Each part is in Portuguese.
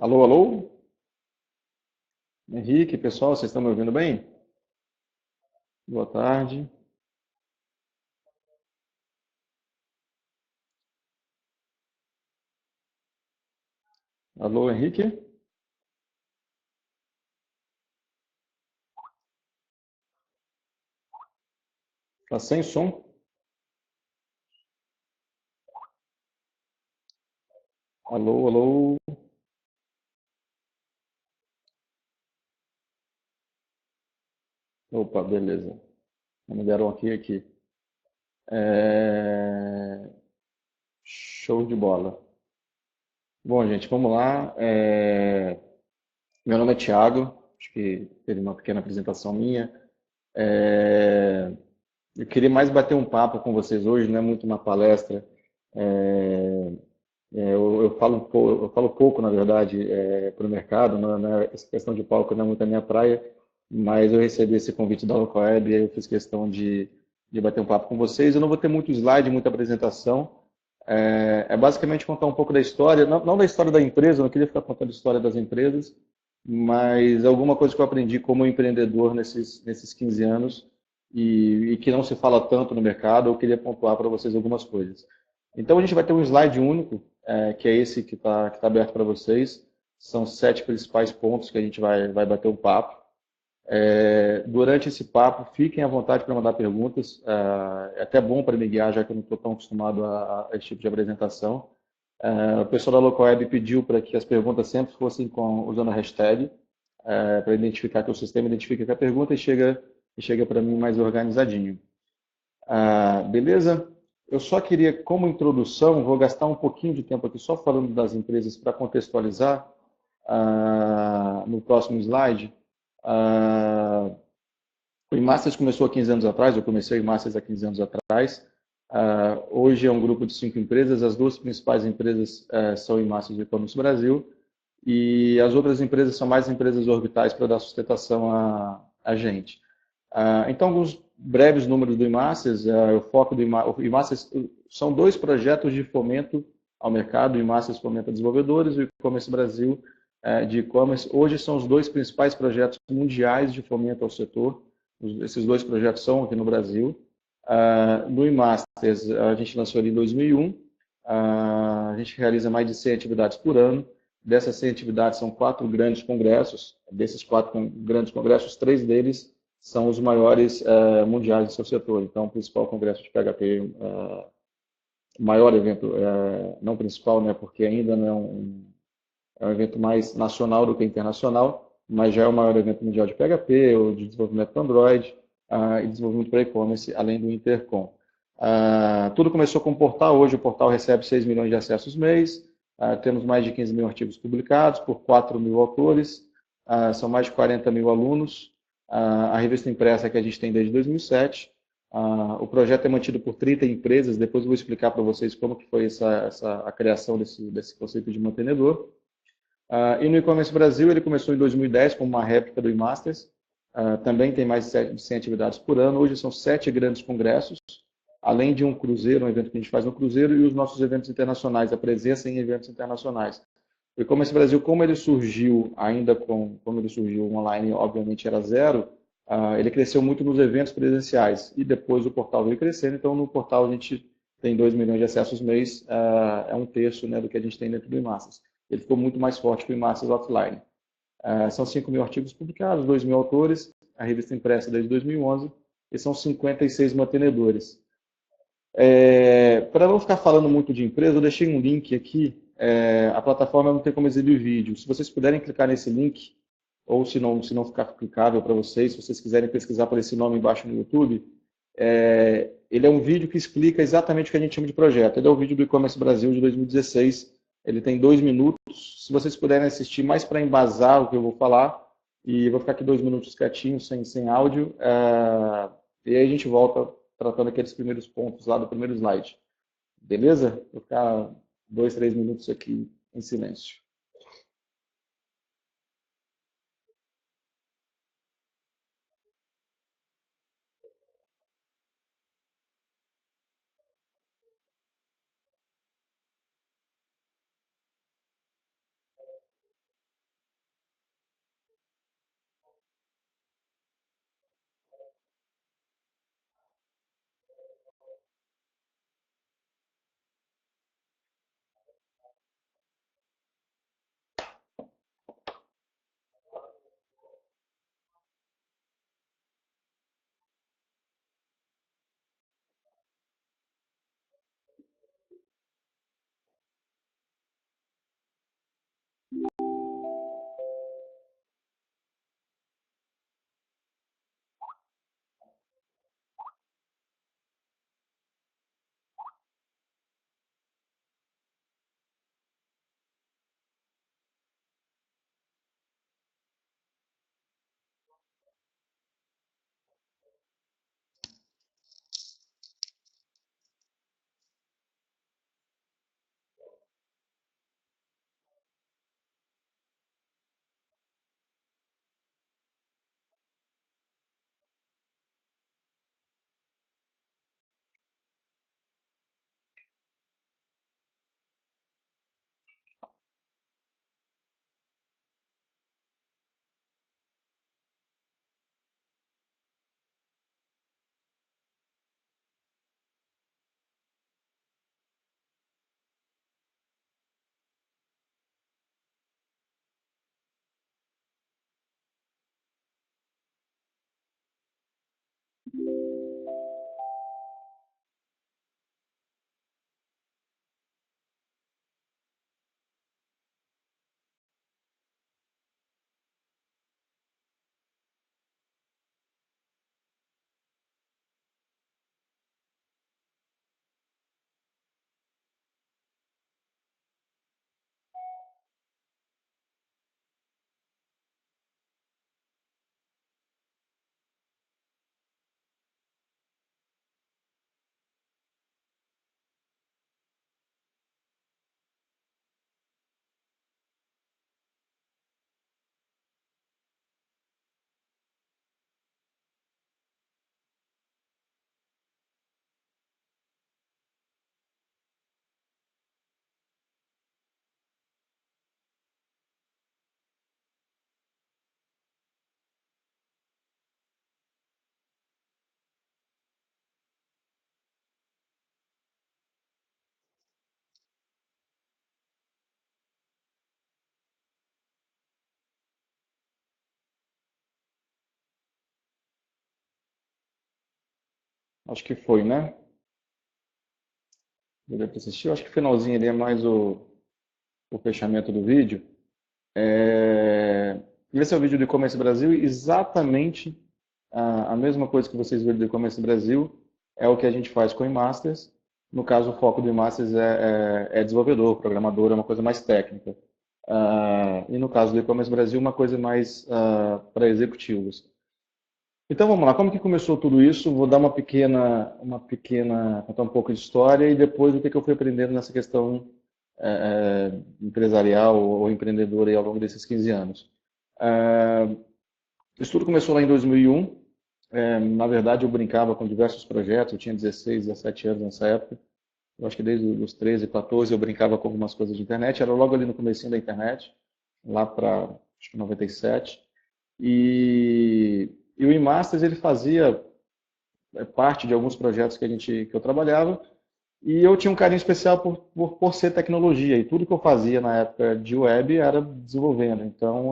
Alô, alô? Henrique, pessoal, vocês estão me ouvindo bem? Boa tarde. Alô, Henrique? Tá sem som? Alô, alô? Opa, beleza. Me deram aqui. É, Show de bola. Bom, gente, vamos lá. Meu nome é Thiago, acho que teve uma pequena apresentação minha. É, Eu queria mais bater um papo com vocês hoje, não é muito uma palestra. É, eu falo pouco, na verdade, para o mercado, essa questão de palco não é muito a minha praia, mas eu recebi esse convite da Locoeb e aí eu fiz questão de bater um papo com vocês. Eu não vou ter muito slide, muita apresentação. É basicamente contar um pouco da história, não da história da empresa, eu não queria ficar contando a história das empresas, mas alguma coisa que eu aprendi como empreendedor nesses 15 anos e que não se fala tanto no mercado, eu queria pontuar para vocês algumas coisas. Então a gente vai ter um slide único, que é esse que tá aberto para vocês. São 7 principais pontos que a gente vai bater um papo. Durante esse papo, fiquem à vontade para mandar perguntas. É até bom para me guiar, já que eu não estou tão acostumado a esse tipo de apresentação. O pessoal da Locoweb pediu para que as perguntas sempre fossem usando a hashtag, para identificar que o sistema identifica que a pergunta e chega para mim mais organizadinho. Beleza? Eu só queria, como introdução, vou gastar um pouquinho de tempo aqui só falando das empresas para contextualizar no próximo slide. Ah, o eMasters começou há 15 anos atrás, eu comecei o eMasters há 15 anos atrás. Hoje é um grupo de 5 empresas, as duas principais empresas são o eMasters e o E-Commerce Brasil, e as outras empresas são mais empresas orbitais para dar sustentação a gente. Então, alguns breves números do eMasters, o foco do eMasters são dois projetos de fomento ao mercado, o eMasters fomenta desenvolvedores e o E-Commerce Brasil de e-commerce. Hoje são os dois principais projetos mundiais de fomento ao setor. Esses dois projetos são aqui no Brasil. No eMasters, a gente lançou ele em 2001. A gente realiza mais de 100 atividades por ano. Dessas 100 atividades, são 4 grandes congressos. Desses 4 grandes congressos, 3 deles são os maiores mundiais do seu setor. Então, o principal congresso de PHP, o maior evento, não principal, né, porque ainda não é um evento mais nacional do que internacional, mas já é o maior evento mundial de PHP, ou de desenvolvimento para Android, e desenvolvimento para e-commerce, além do Intercom. Tudo começou com o portal. Hoje o portal recebe 6 milhões de acessos mês. Temos mais de 15 mil artigos publicados por 4 mil autores. São mais de 40 mil alunos. A revista impressa que a gente tem desde 2007. O projeto é mantido por 30 empresas. Depois eu vou explicar para vocês como que foi a criação desse conceito de mantenedor. E no E-Commerce Brasil, ele começou em 2010 como uma réplica do eMasters. Também tem mais de 100 atividades por ano. Hoje são 7 grandes congressos, além de um cruzeiro, um evento que a gente faz no cruzeiro, e os nossos eventos internacionais, a presença em eventos internacionais. O E-Commerce Brasil, como ele surgiu como ele surgiu online, obviamente era zero, ele cresceu muito nos eventos presenciais. E depois o portal veio crescendo. Então, no portal a gente tem 2 milhões de acessos mês, é um terço, né, do que a gente tem dentro do eMasters. Ele ficou muito mais forte que o eMasters offline. São 5 mil artigos publicados, 2 mil autores, a revista impressa desde 2011, e são 56 mantenedores. Para não ficar falando muito de empresa, eu deixei um link aqui. A plataforma não tem como exibir vídeo. Se vocês puderem clicar nesse link, ou se não ficar clicável para vocês, se vocês quiserem pesquisar por esse nome embaixo no YouTube, ele é um vídeo que explica exatamente o que a gente chama de projeto. Ele é o vídeo do E-Commerce Brasil de 2016. Ele tem 2 minutos. Se vocês puderem assistir mais para embasar o que eu vou falar, e eu vou ficar aqui 2 minutos quietinho, sem áudio, e aí a gente volta tratando aqueles primeiros pontos lá do primeiro slide. Beleza? Vou ficar 2, 3 minutos aqui em silêncio. Acho que foi, né? Deu para assistir. Acho que o finalzinho ali é mais o fechamento do vídeo. É... Esse é o vídeo do E-Commerce Brasil, exatamente a mesma coisa que vocês viram do E-Commerce Brasil é o que a gente faz com o eMasters. No caso, o foco do eMasters é desenvolvedor, programador, é uma coisa mais técnica. E no caso do E-Commerce Brasil, uma coisa mais para executivos. Então vamos lá, como que começou tudo isso? Vou dar contar um pouco de história e depois o que eu fui aprendendo nessa questão empresarial ou empreendedora aí ao longo desses 15 anos. Isso tudo começou lá em 2001. Na verdade, eu brincava com diversos projetos, eu tinha 16, 17 anos nessa época. Eu acho que desde os 13, 14 eu brincava com algumas coisas de internet. Era logo ali no comecinho da internet, lá para acho que 97. E o eMasters ele fazia parte de alguns projetos que eu trabalhava. E eu tinha um carinho especial por ser tecnologia. E tudo que eu fazia na época de web era desenvolvendo. Então,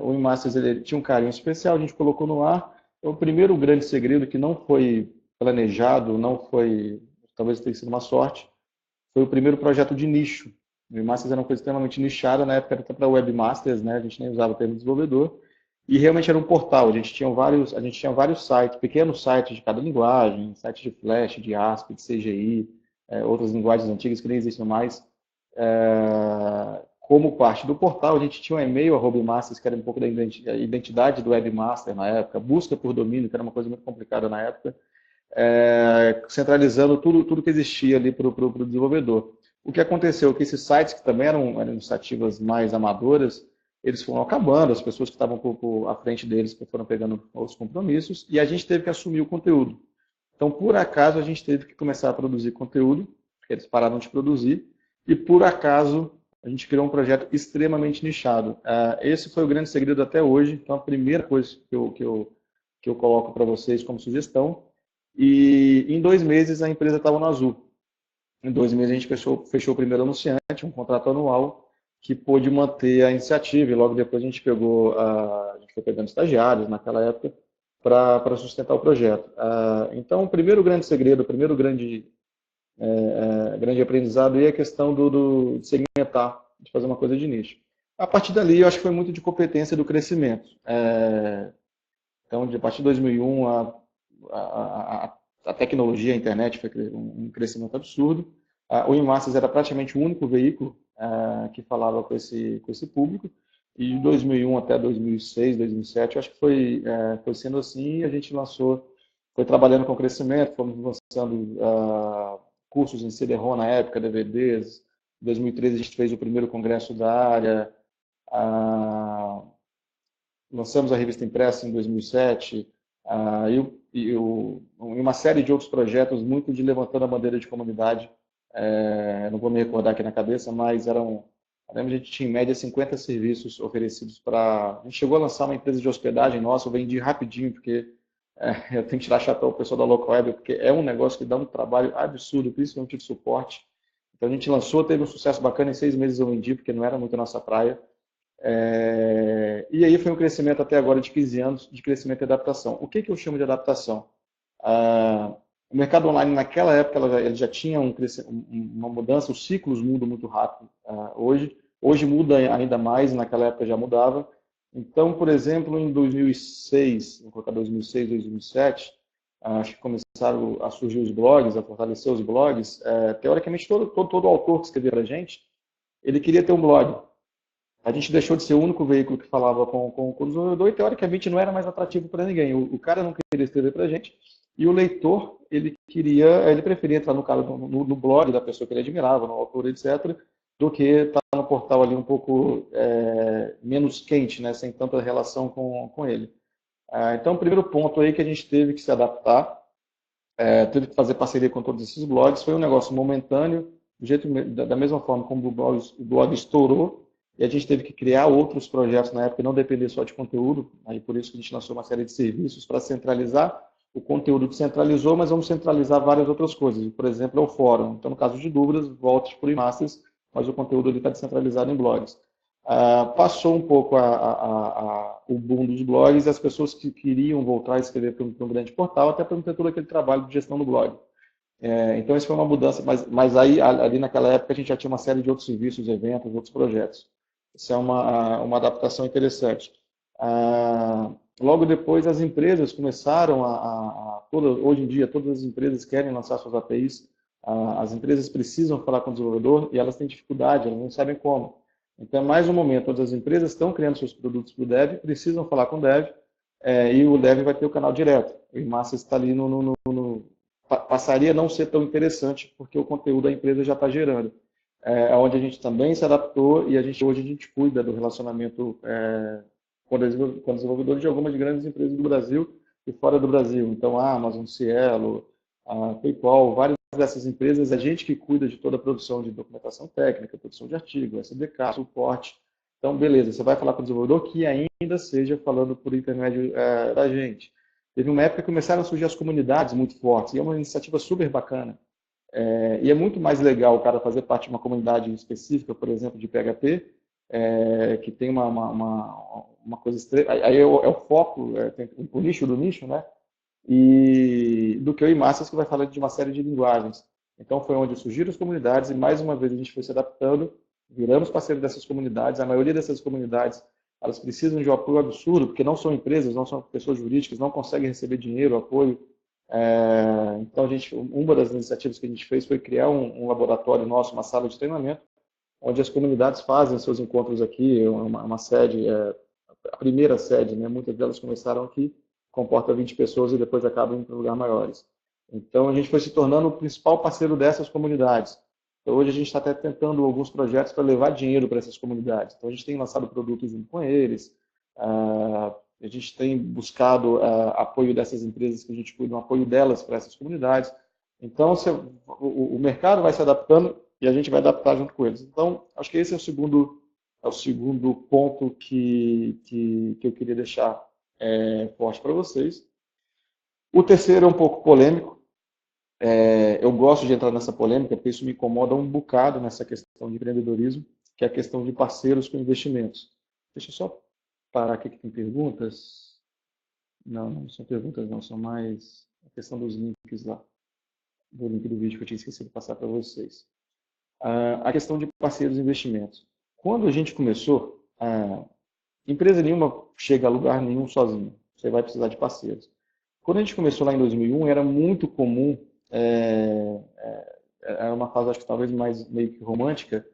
o eMasters ele tinha um carinho especial, a gente colocou no ar. O primeiro grande segredo que não foi planejado, não foi, talvez tenha sido uma sorte, foi o primeiro projeto de nicho. O eMasters era uma coisa extremamente nichada, na época era até para webmasters, né? A gente nem usava o termo desenvolvedor. E realmente era um portal, a gente tinha vários sites, pequenos sites de cada linguagem, sites de Flash, de ASP, de CGI, outras linguagens antigas que nem existem mais. Como parte do portal, a gente tinha um e-mail, @webmasters, que era um pouco da identidade do webmaster na época, busca por domínio, que era uma coisa muito complicada na época, centralizando tudo que existia ali para o desenvolvedor. O que aconteceu é que esses sites, que também eram iniciativas mais amadoras, eles foram acabando, as pessoas que estavam à frente deles foram pegando os compromissos, e a gente teve que assumir o conteúdo. Então, por acaso, a gente teve que começar a produzir conteúdo, porque eles pararam de produzir, e por acaso, a gente criou um projeto extremamente nichado. Esse foi o grande segredo até hoje. Então, a primeira coisa que eu coloco para vocês como sugestão. E em 2 meses a empresa estava no azul. Em 2 meses a gente fechou o primeiro anunciante, um contrato anual, que pôde manter a iniciativa. E logo depois a gente foi pegando estagiários naquela época para sustentar o projeto. Então, o primeiro grande segredo, o primeiro grande aprendizado é a questão de segmentar, de fazer uma coisa de nicho. A partir dali, eu acho que foi muito de competência do crescimento. Então, a partir de 2001, a tecnologia, a internet foi um crescimento absurdo. O eMasters era praticamente o único veículo que falava com esse público. E de 2001 até 2006, 2007, eu acho que foi sendo assim, e a gente foi trabalhando com crescimento, fomos lançando cursos em CD-ROM na época, DVDs. Em 2013 a gente fez o primeiro congresso da área, lançamos a revista impressa em 2007, e uma série de outros projetos, muito de levantando a bandeira de comunidade. Não vou me recordar aqui na cabeça, mas a gente tinha em média 50 serviços oferecidos para... A gente chegou a lançar uma empresa de hospedagem nossa, eu vendi rapidinho, porque eu tenho que tirar chapéu o pessoal da Local Web, porque é um negócio que dá um trabalho absurdo, principalmente de suporte. Então a gente lançou, teve um sucesso bacana, em 6 meses eu vendi, porque não era muito a nossa praia. E aí foi um crescimento até agora de 15 anos de crescimento e adaptação. O que eu chamo de adaptação? O mercado online naquela época ele já tinha uma mudança, os ciclos mudam muito rápido hoje muda ainda mais, naquela época já mudava. Então, por exemplo, em 2006, vou colocar 2006, 2007, acho que começaram a surgir os blogs, a fortalecer os blogs. Teoricamente, todo autor que escrevia para a gente, ele queria ter um blog. A gente deixou de ser o único veículo que falava com o consumidor e, teoricamente, não era mais atrativo para ninguém. O cara não queria escrever para a gente e o leitor, ele preferia entrar no blog da pessoa que ele admirava, no autor, etc., do que estar no portal ali um pouco menos quente, né, sem tanta relação com ele. Então, o primeiro ponto aí que a gente teve que se adaptar, teve que fazer parceria com todos esses blogs, foi um negócio momentâneo, da mesma forma como o blog estourou, e a gente teve que criar outros projetos na época, não depender só de conteúdo, aí por isso que a gente lançou uma série de serviços para centralizar o conteúdo que centralizou, mas vamos centralizar várias outras coisas. Por exemplo, é o fórum. Então, no caso de dúvidas, volte para o eMasters, mas o conteúdo está descentralizado em blogs. Passou um pouco o boom dos blogs e as pessoas que queriam voltar a escrever para um grande portal, até para não ter todo aquele trabalho de gestão do blog. Então, isso foi uma mudança, mas aí, ali naquela época, a gente já tinha uma série de outros serviços, eventos, outros projetos. Isso é uma adaptação interessante. Logo depois, as empresas começaram hoje em dia, todas as empresas querem lançar suas APIs, as empresas precisam falar com o desenvolvedor e elas têm dificuldade, elas não sabem como. Então, é mais um momento onde as empresas estão criando seus produtos para o dev, precisam falar com o dev, e o dev vai ter o canal direto. O Emacs está ali passaria a não ser tão interessante, porque o conteúdo da empresa já está gerando. Onde a gente também se adaptou e hoje a gente cuida do relacionamento com desenvolvedores de algumas grandes empresas do Brasil e fora do Brasil. Então, a Amazon, Cielo, a PayPal, várias dessas empresas, a gente que cuida de toda a produção de documentação técnica, produção de artigo, SDK, suporte. Então, beleza, você vai falar com o desenvolvedor que ainda seja falando por intermédio da gente. Teve uma época que começaram a surgir as comunidades muito fortes, e é uma iniciativa super bacana. E é muito mais legal o cara fazer parte de uma comunidade específica, por exemplo, de PHP, que tem uma coisa estreita. Aí é o foco, tem o nicho do nicho, né? E do que o Imassas, que vai falar de uma série de linguagens. Então foi onde surgiram as comunidades e mais uma vez a gente foi se adaptando, viramos parceiro dessas comunidades. A maioria dessas comunidades, elas precisam de um apoio absurdo, porque não são empresas, não são pessoas jurídicas, não conseguem receber dinheiro, apoio. Então uma das iniciativas que a gente fez foi criar um laboratório nosso, uma sala de treinamento, onde as comunidades fazem seus encontros aqui, uma sede, a primeira sede, né? Muitas delas começaram aqui, comporta 20 pessoas e depois acabam indo para lugares maiores. Então, a gente foi se tornando o principal parceiro dessas comunidades. Então, hoje a gente está até tentando alguns projetos para levar dinheiro para essas comunidades. Então, a gente tem lançado produtos junto com eles, a gente tem buscado apoio dessas empresas que a gente cuida, um apoio delas para essas comunidades. Então, o mercado vai se adaptando e a gente vai adaptar junto com eles. Então, acho que esse é o segundo ponto que eu queria deixar forte para vocês. O terceiro é um pouco polêmico. Eu gosto de entrar nessa polêmica, porque isso me incomoda um bocado nessa questão de empreendedorismo, que é a questão de parceiros com investimentos. Deixa eu só parar aqui que tem perguntas. Não, não são perguntas, não, são mais a questão dos links lá, do link do vídeo que eu tinha esquecido de passar para vocês. A questão de parceiros e investimentos. Quando a gente começou, empresa nenhuma chega a lugar nenhum sozinho. Você vai precisar de parceiros. Quando a gente começou lá em 2001, era muito comum, era uma fase, acho que talvez mais meio que romântica,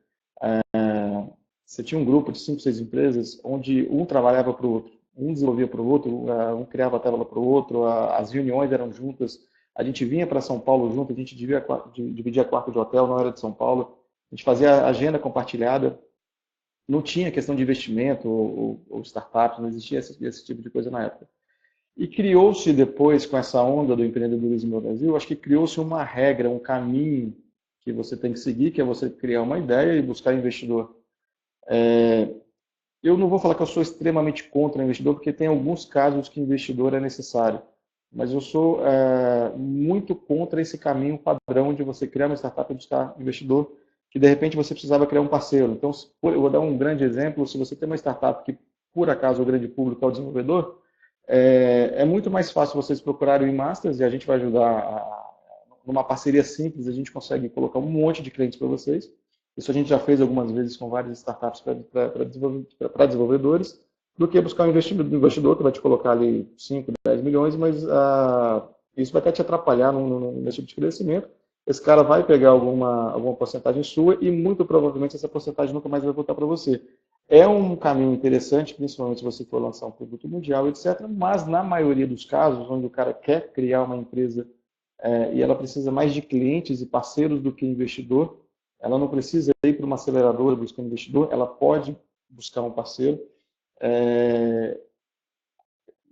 você tinha um grupo de 5, 6 empresas, onde um trabalhava para o outro, um desenvolvia para o outro, um criava a tela para o outro, as reuniões eram juntas, a gente vinha para São Paulo junto, a gente dividia quarto de hotel na hora de São Paulo, a gente fazia agenda compartilhada, não tinha questão de investimento ou startups, não existia esse tipo de coisa na época. E criou-se depois, com essa onda do empreendedorismo no Brasil, acho que criou-se uma regra, um caminho que você tem que seguir, que é você criar uma ideia e buscar investidor. Eu não vou falar que eu sou extremamente contra investidor, porque tem alguns casos que investidor é necessário. Mas eu sou muito contra esse caminho padrão de você criar uma startup e buscar investidor, que de repente você precisava criar um parceiro. Então, eu vou dar um grande exemplo, se você tem uma startup que, por acaso, o grande público é o desenvolvedor, é muito mais fácil vocês procurarem o eMasters e a gente vai ajudar, numa parceria simples, a gente consegue colocar um monte de clientes para vocês. Isso a gente já fez algumas vezes com várias startups para desenvolvedores, do que buscar um investidor que vai te colocar ali 5, 10 milhões, mas isso vai até te atrapalhar nesse tipo de crescimento. Esse cara vai pegar alguma porcentagem sua e muito provavelmente essa porcentagem nunca mais vai voltar para você. É um caminho interessante, principalmente se você for lançar um produto mundial, etc. Mas na maioria dos casos, onde o cara quer criar uma empresa e ela precisa mais de clientes e parceiros do que investidor, ela não precisa ir para uma aceleradora buscando investidor, ela pode buscar um parceiro.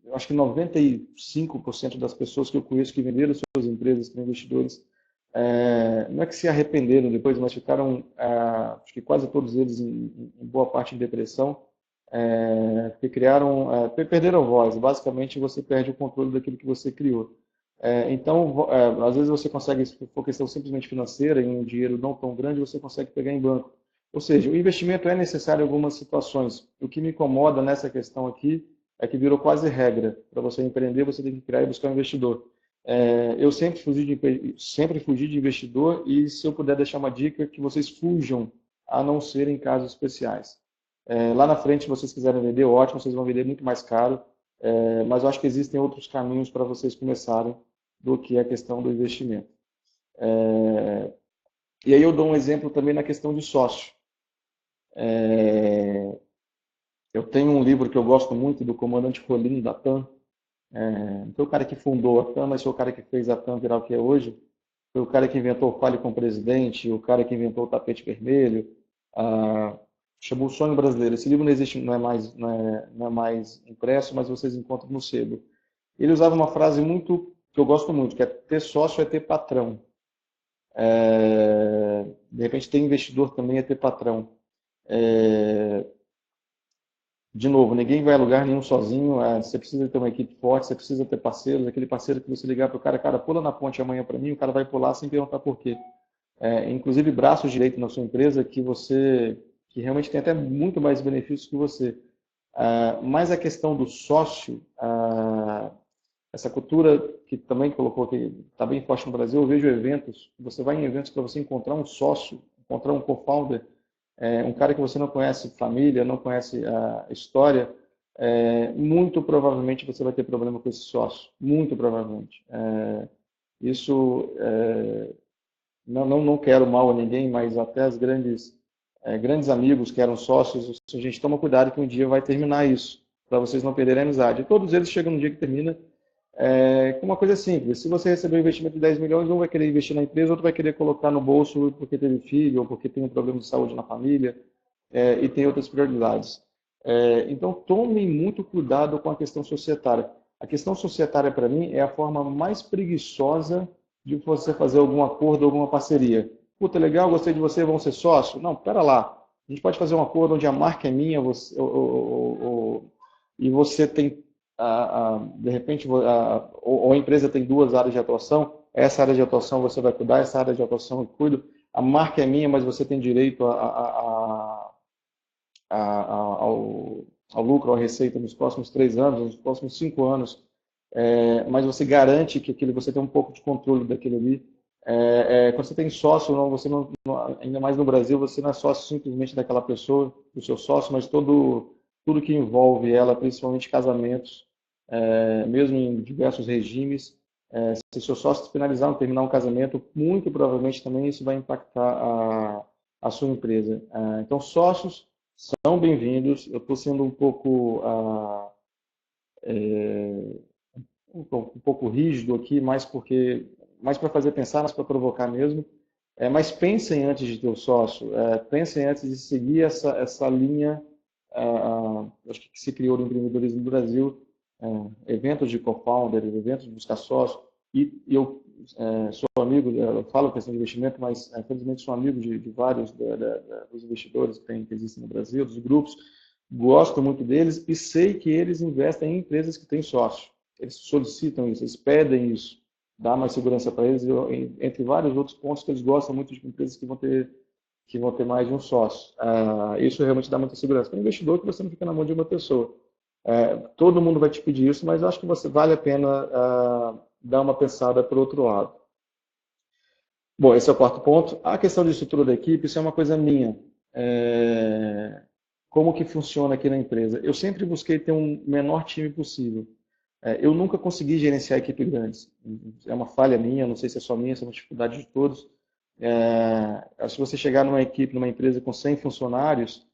Eu acho que 95% das pessoas que eu conheço que venderam suas empresas para investidores, não é que se arrependeram depois, mas ficaram, acho que quase todos eles, em boa parte, em depressão, porque perderam voz. Basicamente, você perde o controle daquilo que você criou. Então, às vezes você consegue, se for questão simplesmente financeira, em um dinheiro não tão grande, você consegue pegar em banco. Ou seja, o investimento é necessário em algumas situações. O que me incomoda nessa questão aqui é que virou quase regra. Para você empreender, você tem que criar e buscar um investidor. Eu sempre fugi de investidor e se eu puder deixar uma dica, que vocês fujam a não ser em casos especiais. Lá na frente, se vocês quiserem vender, ótimo, vocês vão vender muito mais caro, mas eu acho que existem outros caminhos para vocês começarem do que a questão do investimento. E aí eu dou um exemplo também na questão de sócio. Eu tenho um livro que eu gosto muito do comandante Rolim da TAM. Não foi o cara que fundou a TAM, mas foi o cara que fez a TAM virar o que é hoje. Foi o cara que inventou o Fale com o Presidente, o cara que inventou o tapete vermelho. ah, Chamou o Sonho Brasileiro. Esse livro não existe, não é mais impresso, mas vocês encontram no sebo. Ele usava uma frase muito que eu gosto muito, que é ter sócio é ter patrão. De repente, ter investidor também é ter patrão. De novo, ninguém vai a lugar nenhum sozinho. Você precisa ter uma equipe forte, você precisa ter parceiros. Aquele parceiro que você ligar para o cara, cara, pula na ponte amanhã para mim, o cara vai pular sem perguntar por quê. Inclusive braço direito na sua empresa que realmente tem até muito mais benefícios que você. Mas a questão do sócio, essa cultura que também colocou que está bem forte no Brasil, eu vejo eventos, você vai em eventos para você encontrar um sócio, encontrar um co-founder, um cara que você não conhece família, não conhece a história, muito provavelmente você vai ter problema com esse sócio, muito provavelmente. Isso, não quero mal a ninguém, mas até as grandes amigos que eram sócios, a gente toma cuidado que um dia vai terminar isso, para vocês não perderem a amizade. E todos eles chegam no dia que termina com uma coisa simples. Se você receber um investimento de 10 milhões, um vai querer investir na empresa, outro vai querer colocar no bolso porque teve filho ou porque tem um problema de saúde na família e tem outras prioridades. Então, tomem muito cuidado com a questão societária. A questão societária, para mim, é a forma mais preguiçosa de você fazer algum acordo, alguma parceria. Puta, legal, gostei de você, vamos ser sócio? Não, pera lá. A gente pode fazer um acordo onde a marca é minha e você tem, de repente, ou a empresa tem duas áreas de atuação, essa área de atuação você vai cuidar, essa área de atuação eu cuido, a marca é minha, mas você tem direito ao lucro, à receita nos próximos 3 anos, nos próximos 5 anos, mas você garante que você tem um pouco de controle daquilo ali. Quando você tem sócio, ainda mais no Brasil, você não é sócio simplesmente daquela pessoa, do seu sócio, mas tudo que envolve ela, principalmente casamentos, mesmo em diversos regimes. Se seu sócio finalizar ou terminar um casamento, muito provavelmente também isso vai impactar a sua empresa. Então, sócios são bem-vindos. Eu estou sendo um pouco rígido aqui, mais para fazer pensar, mais para provocar mesmo. Mas pensem antes de ter o sócio, pensem antes de seguir essa linha acho que se criou no empreendedorismo no Brasil, eventos de co-founder, eventos de buscar sócio, e eu sou amigo, eu falo questão de investimento, mas infelizmente sou amigo de vários dos investidores que existem no Brasil, dos grupos, gosto muito deles e sei que eles investem em empresas que têm sócio. Eles solicitam isso, eles pedem isso, dá mais segurança para eles, entre vários outros pontos que eles gostam muito de empresas que vão ter mais de um sócio. Isso realmente dá muita segurança para o investidor, que você não fica na mão de uma pessoa. Todo mundo vai te pedir isso, mas eu acho que vale a pena dar uma pensada por outro lado. Bom, esse é o quarto ponto. A questão de estrutura da equipe, isso é uma coisa minha. Como que funciona aqui na empresa? Eu sempre busquei ter um menor time possível. Eu nunca consegui gerenciar equipe grandes. É uma falha minha, não sei se é só minha, se é uma dificuldade de todos. Se você chegar numa equipe, numa empresa com 100 funcionários,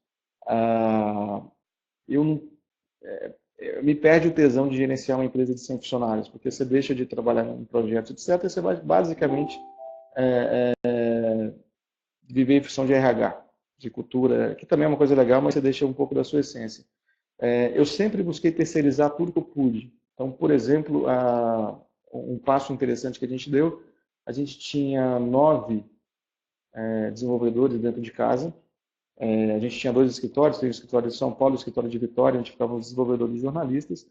me perde o tesão de gerenciar uma empresa de 100 funcionários, porque você deixa de trabalhar em projetos, etc. E você vai basicamente viver em função de RH, de cultura, que também é uma coisa legal, mas você deixa um pouco da sua essência. Eu sempre busquei terceirizar tudo que eu pude. Então, por exemplo, um passo interessante que a gente tinha 9 desenvolvedores dentro de casa. A gente tinha 2 escritórios, tem o escritório de São Paulo e o escritório de Vitória, onde ficavam os desenvolvedores e jornalistas.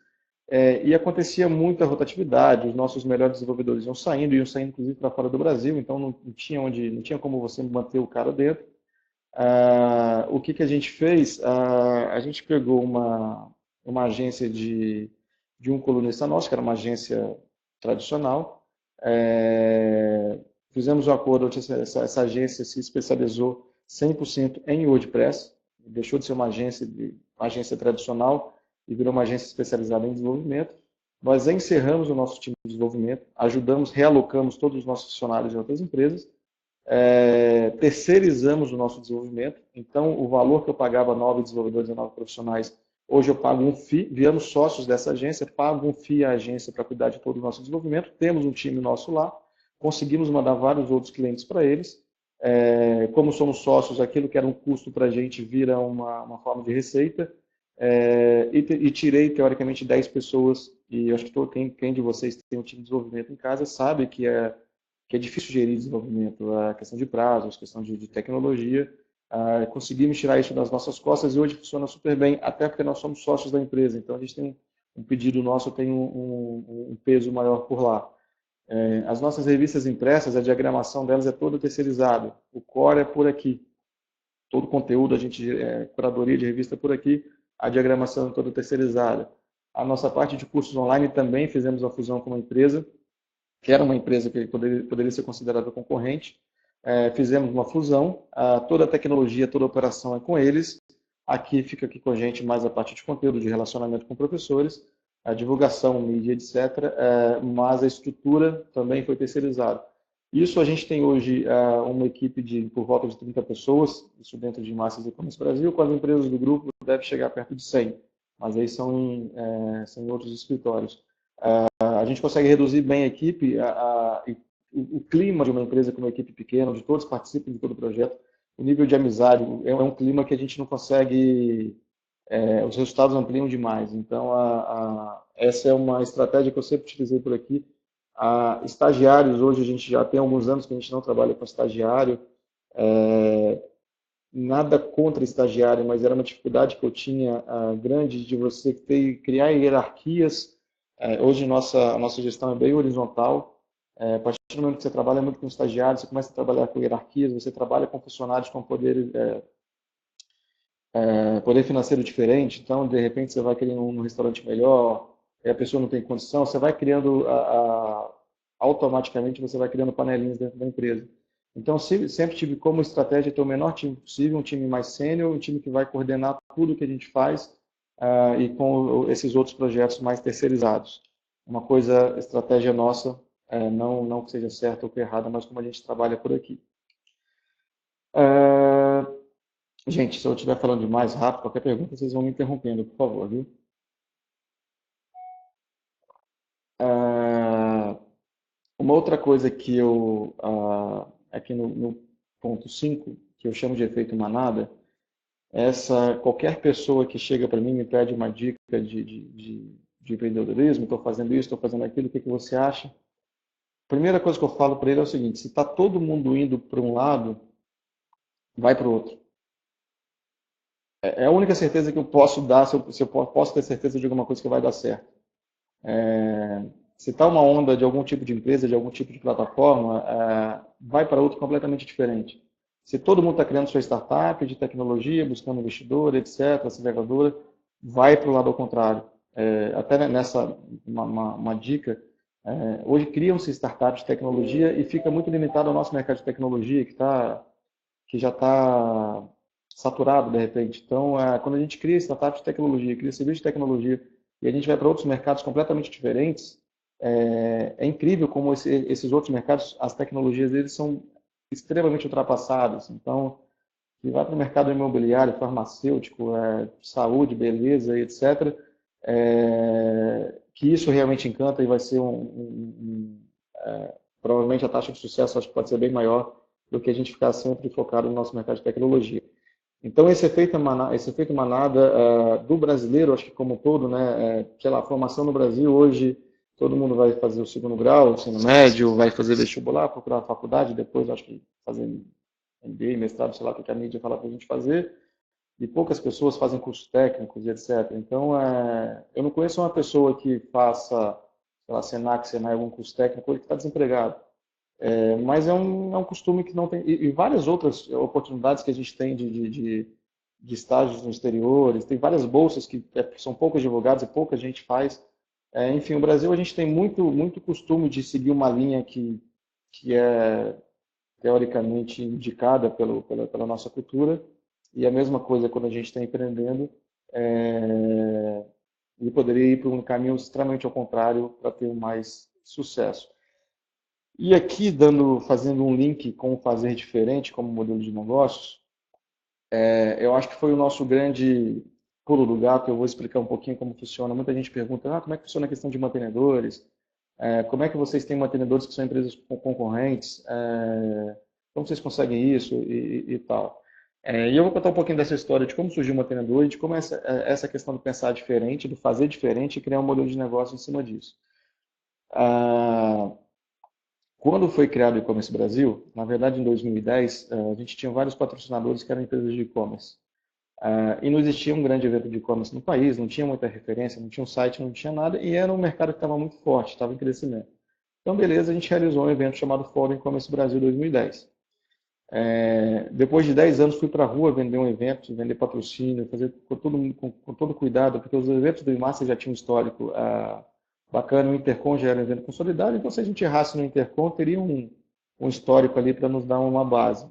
E acontecia muita rotatividade, os nossos melhores desenvolvedores iam saindo inclusive para fora do Brasil, então não tinha como você manter o cara dentro. O que que a gente fez? A gente pegou uma agência de um colunista nosso, que era uma agência tradicional. É, Fizemos um acordo onde essa agência se especializou 100% em WordPress, deixou de ser uma agência tradicional e virou uma agência especializada em desenvolvimento. Nós encerramos o nosso time de desenvolvimento, ajudamos, realocamos todos os nossos funcionários em outras empresas, terceirizamos o nosso desenvolvimento. Então, o valor que eu pagava a 9 desenvolvedores e 9 profissionais, hoje eu pago um FII, viramos sócios dessa agência, pago um FII à agência para cuidar de todo o nosso desenvolvimento, temos um time nosso lá, conseguimos mandar vários outros clientes para eles. Como somos sócios, aquilo que era um custo para a gente vira uma forma de receita. E tirei, teoricamente, 10 pessoas, e eu acho que quem de vocês tem um time de desenvolvimento em casa sabe que é difícil gerir desenvolvimento, a questão de prazos, a questão de tecnologia. Conseguimos tirar isso das nossas costas e hoje funciona super bem, até porque nós somos sócios da empresa, então a gente tem um pedido nosso tem um peso maior por lá. As nossas revistas impressas, a diagramação delas é toda terceirizada. O core é por aqui. Todo o conteúdo, curadoria de revista é por aqui, a diagramação é toda terceirizada. A nossa parte de cursos online também fizemos a fusão com uma empresa, que era uma empresa que poderia ser considerada concorrente. Fizemos uma fusão, toda a tecnologia, toda a operação é com eles. Aqui fica aqui com a gente mais a parte de conteúdo, de relacionamento com professores, a divulgação, mídia, etc. Mas a estrutura também foi terceirizada. Isso a gente tem hoje uma equipe de por volta de 30 pessoas, isso dentro de Massas E-Commerce Brasil, com as empresas do grupo deve chegar perto de 100, mas aí são em outros escritórios. A gente consegue reduzir bem a equipe, o clima de uma empresa com uma equipe pequena, onde todos participam de todo o projeto, o nível de amizade é um clima que a gente não consegue, os resultados ampliam demais. Então, essa é uma estratégia que eu sempre utilizei por aqui. Estagiários, hoje a gente já tem alguns anos que a gente não trabalha com estagiário, nada contra estagiário, mas era uma dificuldade que eu tinha grande de você criar hierarquias. Hoje a nossa gestão é bem horizontal. A partir do momento que você trabalha muito com estagiários, você começa a trabalhar com hierarquias, você trabalha com funcionários com poder financeiro diferente, então de repente você vai querer um restaurante melhor, e a pessoa não tem condição, você vai criando automaticamente você vai criando panelinhas dentro da empresa. Então, sempre tive como estratégia ter o menor time possível, um time mais sênior, um time que vai coordenar tudo que a gente faz e com esses outros projetos mais terceirizados. Uma coisa, estratégia nossa, não que seja certa ou que errada, mas como a gente trabalha por aqui. Gente, se eu estiver falando demais rápido, qualquer pergunta, vocês vão me interrompendo, por favor, viu? Uma outra coisa que aqui no ponto 5 que eu chamo de efeito manada, qualquer pessoa que chega para mim e me pede uma dica de empreendedorismo, estou fazendo isso, estou fazendo aquilo, o que você acha? A primeira coisa que eu falo para ele é o seguinte: se está todo mundo indo para um lado, vai para o outro. É a única certeza que eu posso dar, se eu posso ter certeza de alguma coisa que vai dar certo. Se está uma onda de algum tipo de empresa, de algum tipo de plataforma, vai para outro completamente diferente. Se todo mundo está criando sua startup de tecnologia, buscando investidor, etc., aceleradora, vai para o lado ao contrário. Até nessa, uma dica, hoje criam-se startups de tecnologia e fica muito limitado ao nosso mercado de tecnologia, que já está saturado de repente. Então, quando a gente cria startups de tecnologia, cria serviço de tecnologia, e a gente vai para outros mercados completamente diferentes, incrível como esses outros mercados, as tecnologias deles são extremamente ultrapassadas. Então, se vai para o mercado imobiliário, farmacêutico, saúde, beleza, etc., que isso realmente encanta e vai ser provavelmente a taxa de sucesso acho que pode ser bem maior do que a gente ficar sempre focado no nosso mercado de tecnologia. Então, esse efeito manada do brasileiro, acho que como um todo, né, sei lá, a formação no Brasil hoje, todo mundo vai fazer o segundo grau, o ensino médio, vai fazer vestibular, procurar a faculdade, depois acho que fazer MBA, mestrado, sei lá, o que a mídia fala para a gente fazer, e poucas pessoas fazem cursos técnicos e etc. Então, eu não conheço uma pessoa que faça, sei lá, Senac, Senai, algum curso técnico, hoje que está desempregado. Mas é um costume que não tem. E várias outras oportunidades que a gente tem de estágios no exterior, tem várias bolsas que são poucos divulgadas e pouca gente faz. Enfim, o Brasil a gente tem muito costume de seguir uma linha que é teoricamente indicada pela nossa cultura, e a mesma coisa quando a gente está empreendendo, é, e poderia ir para um caminho extremamente ao contrário para ter mais sucesso. E aqui, fazendo um link com o fazer diferente como modelo de negócios, eu acho que foi o nosso grande pulo do gato. Eu vou explicar um pouquinho como funciona. Muita gente pergunta, como é que funciona a questão de mantenedores? Como é que vocês têm mantenedores que são empresas concorrentes? Como vocês conseguem isso e tal? E eu vou contar um pouquinho dessa história de como surgiu o mantenedor e de como essa questão de pensar diferente, do fazer diferente e criar um modelo de negócio em cima disso. Ah, Quando foi criado o E-Commerce Brasil, na verdade em 2010, a gente tinha vários patrocinadores que eram empresas de e-commerce. E não existia um grande evento de e-commerce no país, não tinha muita referência, não tinha um site, não tinha nada, e era um mercado que estava muito forte, estava em crescimento. Então, beleza, a gente realizou um evento chamado Fórum E-Commerce Brasil 2010. Depois de 10 anos, fui para a rua vender um evento, vender patrocínio, fazer com todo cuidado, porque os eventos do IMASA já tinham um histórico bacana, o Intercom já era um evento consolidado, então se a gente errasse no Intercom, teria um histórico ali para nos dar uma base.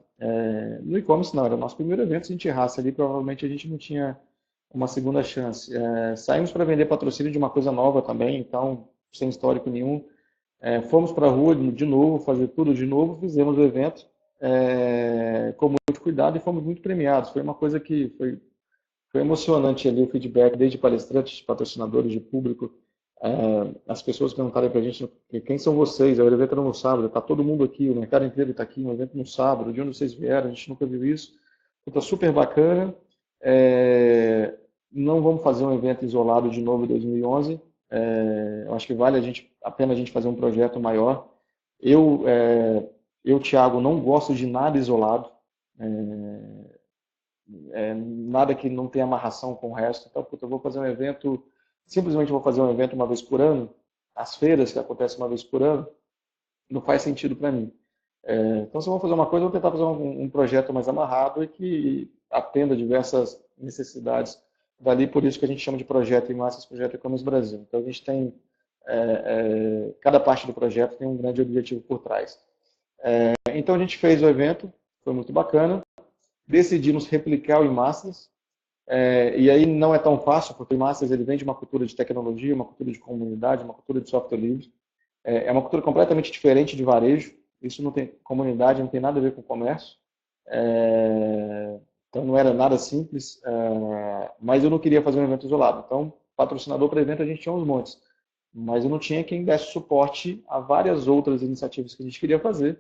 No e-commerce não, era o nosso primeiro evento, se a gente errasse ali, provavelmente a gente não tinha uma segunda chance. Saímos para vender patrocínio de uma coisa nova também, então, sem histórico nenhum. Fomos para a rua de novo, fazer tudo de novo, fizemos o evento com muito cuidado e fomos muito premiados. Foi uma coisa que foi emocionante ali, o feedback, desde palestrantes, de patrocinadores, de público. As pessoas perguntaram para a gente quem são vocês, o evento era no sábado, está todo mundo aqui, o mercado inteiro está aqui, um evento no sábado, de onde vocês vieram, a gente nunca viu isso. Está super bacana. Não vamos fazer um evento isolado de novo em 2011. Eu acho que vale a pena a gente fazer um projeto maior. Eu, Thiago, não gosto de nada isolado, nada que não tenha amarração com o resto. Então, eu vou fazer um evento, simplesmente vou fazer um evento uma vez por ano, as feiras que acontecem uma vez por ano, não faz sentido para mim. Então, se eu vou fazer uma coisa, eu vou tentar fazer um projeto mais amarrado e que atenda diversas necessidades dali, por isso que a gente chama de projeto em massas, projeto E-Commerce Brasil. Então, a gente tem, cada parte do projeto tem um grande objetivo por trás. Então, a gente fez o evento, foi muito bacana, decidimos replicar o eMasters, e aí não é tão fácil, porque o eMasters ele vem de uma cultura de tecnologia, uma cultura de comunidade, uma cultura de software livre. É uma cultura completamente diferente de varejo, isso não tem comunidade, não tem nada a ver com comércio. Então não era nada simples, mas eu não queria fazer um evento isolado. Então, patrocinador para evento a gente tinha uns montes, mas eu não tinha quem desse suporte a várias outras iniciativas que a gente queria fazer,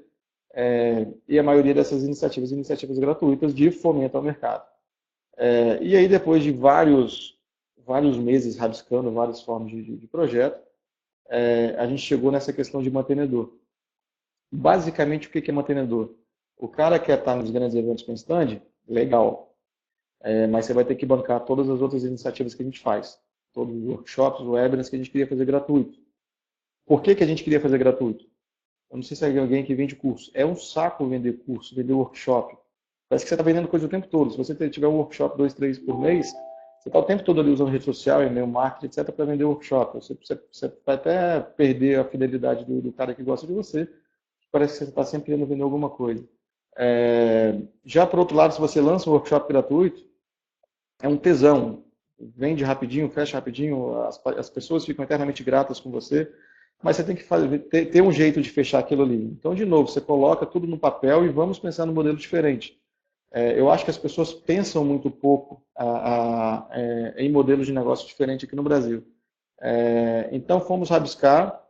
e a maioria dessas iniciativas gratuitas de fomento ao mercado. E aí, depois de vários meses rabiscando várias formas de projeto, a gente chegou nessa questão de mantenedor. Basicamente, o que é mantenedor? O cara quer estar nos grandes eventos com stand, legal, mas você vai ter que bancar todas as outras iniciativas que a gente faz, todos os workshops, webinars que a gente queria fazer gratuito. Por que a gente queria fazer gratuito? Eu não sei se é alguém que vende curso. É um saco vender curso, vender workshop. Parece que você está vendendo coisa o tempo todo. Se você tiver um workshop 2, 3 por mês, você está o tempo todo ali usando rede social, e-mail marketing, etc., para vender workshop. Você vai até perder a fidelidade do cara que gosta de você. Parece que você está sempre querendo vender alguma coisa. Já por outro lado, se você lança um workshop gratuito, é um tesão. Vende rapidinho, fecha rapidinho, as pessoas ficam eternamente gratas com você, mas você tem que ter um jeito de fechar aquilo ali. Então, de novo, você coloca tudo no papel e vamos pensar num modelo diferente. Eu acho que as pessoas pensam muito pouco em modelos de negócio diferentes aqui no Brasil. Então, fomos rabiscar,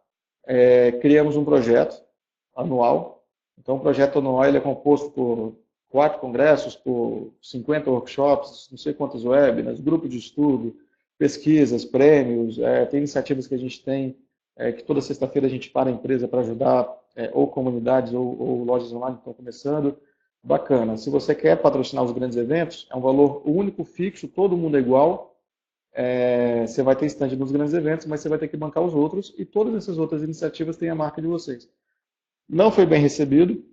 criamos um projeto anual. Então, o projeto anual ele é composto por 4 congressos, por 50 workshops, não sei quantos webinars, grupos de estudo, pesquisas, prêmios, tem iniciativas que a gente tem, que toda sexta-feira a gente para a empresa para ajudar ou comunidades ou lojas online que estão começando. Bacana. Se você quer patrocinar os grandes eventos, é um valor único, fixo, todo mundo é igual. Você vai ter stand nos grandes eventos, mas você vai ter que bancar os outros, e todas essas outras iniciativas têm a marca de vocês. Não foi bem recebido,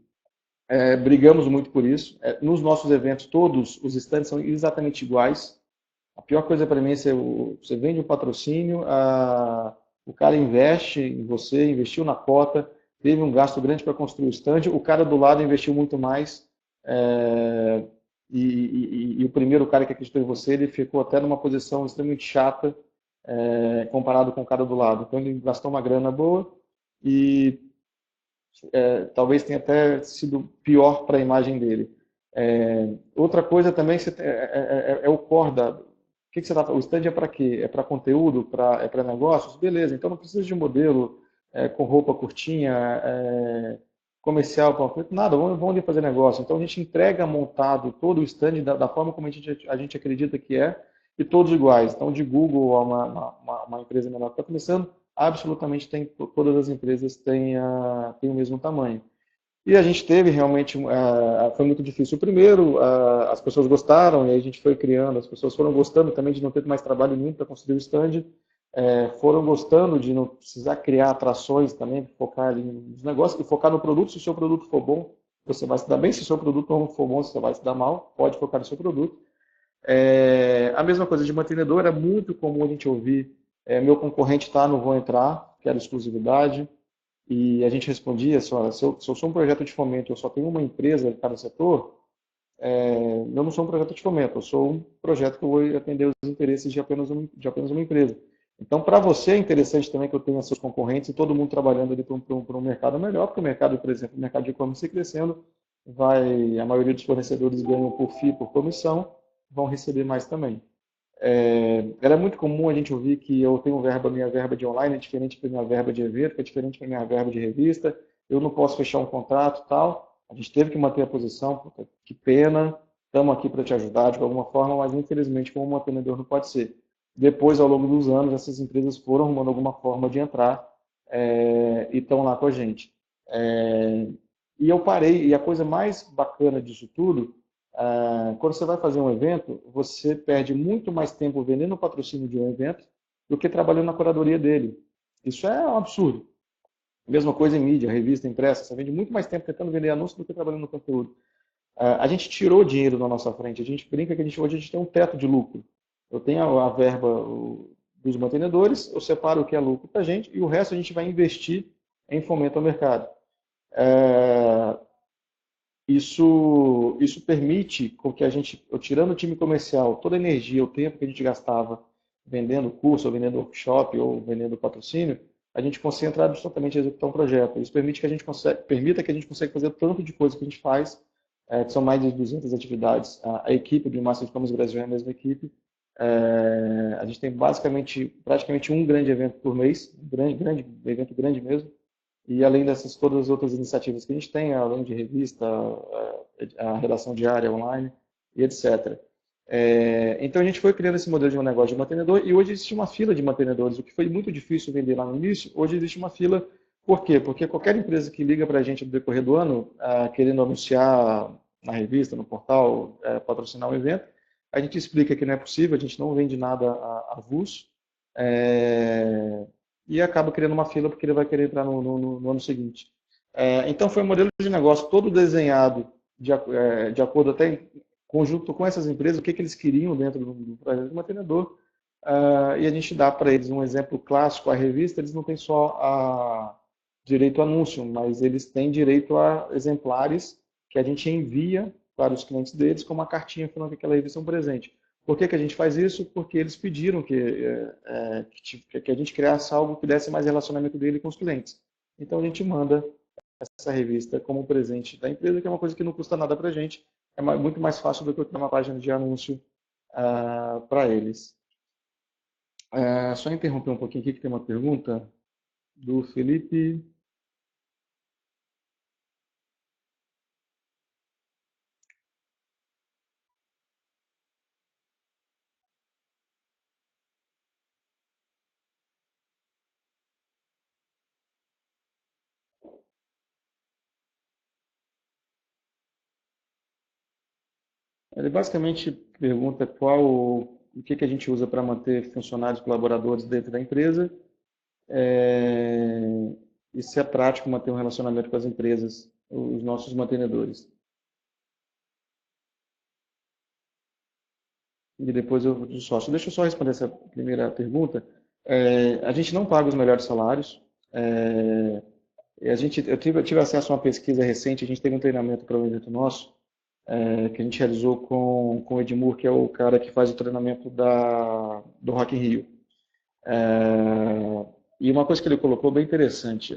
brigamos muito por isso. Nos nossos eventos, todos os stands são exatamente iguais. A pior coisa para mim é você vende um patrocínio, o cara investe em você, investiu na cota, teve um gasto grande para construir o stand, o cara do lado investiu muito mais, é, e o primeiro cara que acreditou em você, ele ficou até numa posição extremamente chata, comparado com o cara do lado. Então ele gastou uma grana boa e talvez tenha até sido pior para a imagem dele. Outra coisa também é o core o que você tá, o stand é para quê? É para conteúdo? É para negócios? Beleza, então não precisa de um modelo com roupa curtinha, comercial, panfleto, nada, vamos ali fazer negócio. Então a gente entrega montado todo o stand da forma como a gente acredita que é, e todos iguais. Então de Google a uma empresa menor que está começando, absolutamente todas as empresas têm o mesmo tamanho. E a gente teve realmente, foi muito difícil o primeiro, as pessoas gostaram, e aí a gente foi criando, as pessoas foram gostando também de não ter mais trabalho nenhum para construir o stand, foram gostando de não precisar criar atrações também, focar ali nos negócios, e focar no produto. Se o seu produto for bom, você vai se dar bem. Se o seu produto não for bom, você vai se dar mal, pode focar no seu produto. A mesma coisa de mantenedor, era muito comum a gente ouvir, meu concorrente está, não vou entrar, quero exclusividade. E a gente respondia, senhora, se eu sou um projeto de fomento, eu só tenho uma empresa para o setor, eu não sou um projeto de fomento, eu sou um projeto que eu vou atender os interesses de apenas uma empresa. Então, para você é interessante também que eu tenha seus concorrentes e todo mundo trabalhando ali para um mercado melhor, porque o mercado, por exemplo, o mercado de e-commerce crescendo, a maioria dos fornecedores ganham por FII, por comissão, vão receber mais também. Era muito comum a gente ouvir que eu tenho minha verba de online é diferente da minha verba de evento, que é diferente da minha verba de revista, eu não posso fechar um contrato e tal. A gente teve que manter a posição, puta, que pena, estamos aqui para te ajudar de alguma forma, mas infelizmente como mantenedor não pode ser. Depois, ao longo dos anos, essas empresas foram arrumando alguma forma de entrar e estão lá com a gente. É, e eu parei, e a coisa mais bacana disso tudo quando você vai fazer um evento, você perde muito mais tempo vendendo o patrocínio de um evento do que trabalhando na curadoria dele. Isso é um absurdo. Mesma coisa em mídia, revista, impressa. Você vende muito mais tempo tentando vender anúncio do que trabalhando no conteúdo. A gente tirou dinheiro da nossa frente. A gente brinca que hoje a gente tem um teto de lucro. Eu tenho a verba dos mantenedores, eu separo o que é lucro para a gente e o resto a gente vai investir em fomento ao mercado. É, isso permite com que a gente, eu tirando o time comercial, toda a energia, o tempo que a gente gastava vendendo curso, ou vendendo workshop, ou vendendo patrocínio, a gente concentra absolutamente em executar um projeto. Isso permita que a gente consiga fazer tanto de coisa que a gente faz, que são mais de 200 atividades. A equipe do Master de Commerce Brasil é a mesma equipe. A gente tem praticamente um grande evento por mês, um evento grande mesmo. E além dessas todas as outras iniciativas que a gente tem, além de revista, a redação diária online e etc. Então a gente foi criando esse modelo de um negócio de mantenedor e hoje existe uma fila de mantenedores. O que foi muito difícil vender lá no início, hoje existe uma fila. Por quê? Porque qualquer empresa que liga para a gente no decorrer do ano, querendo anunciar na revista, no portal, patrocinar um evento, a gente explica que não é possível, a gente não vende nada avulso. É, e acaba criando uma fila porque ele vai querer entrar no ano seguinte. Então foi um modelo de negócio todo desenhado de acordo até em conjunto com essas empresas, o que eles queriam dentro do projeto de mantenedor, e a gente dá para eles um exemplo clássico. A revista, eles não têm só direito a anúncio, mas eles têm direito a exemplares que a gente envia para os clientes deles com uma cartinha falando que aquela revista é um presente. Por que a gente faz isso? Porque eles pediram que a gente criasse algo que desse mais relacionamento dele com os clientes. Então a gente manda essa revista como um presente da empresa, que é uma coisa que não custa nada para a gente. É muito mais fácil do que eu ter uma página de anúncio para eles. Só interromper um pouquinho aqui que tem uma pergunta do Felipe. Ele basicamente pergunta o que a gente usa para manter funcionários, colaboradores dentro da empresa. e se é prático manter um relacionamento com as empresas, os nossos mantenedores. E depois eu do sócio. Deixa eu só responder essa primeira pergunta. A gente não paga os melhores salários. É, eu tive acesso a uma pesquisa recente, a gente teve um treinamento para um evento nosso, que a gente realizou com o Edmur, que é o cara que faz o treinamento do Rock in Rio. E uma coisa que ele colocou bem interessante,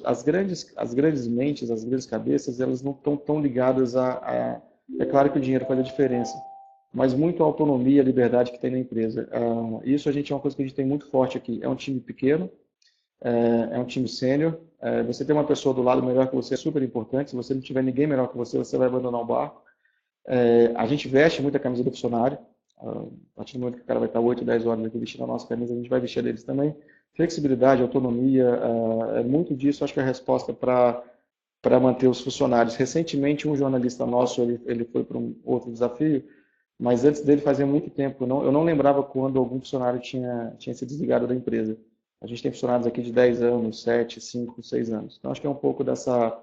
as grandes mentes, as grandes cabeças, elas não estão tão ligadas é claro que o dinheiro faz a diferença, mas muito a autonomia, a liberdade que tem na empresa. Isso a gente é uma coisa que a gente tem muito forte aqui. É um time pequeno, é um time sênior. Você ter uma pessoa do lado melhor que você é super importante. Se você não tiver ninguém melhor que você vai abandonar o barco. A gente veste muito a camisa do funcionário. A partir do momento que o cara vai estar 8, 10 horas aqui vestindo a nossa camisa, a gente vai vestir a deles também. Flexibilidade, autonomia, é muito disso. Acho que é a resposta para manter os funcionários. Recentemente, um jornalista nosso, ele foi para um outro desafio, mas antes dele fazia muito tempo. Eu não lembrava quando algum funcionário tinha se desligado da empresa. A gente tem funcionários aqui de 10 anos, 7, 5, 6 anos. Então, acho que é um pouco dessa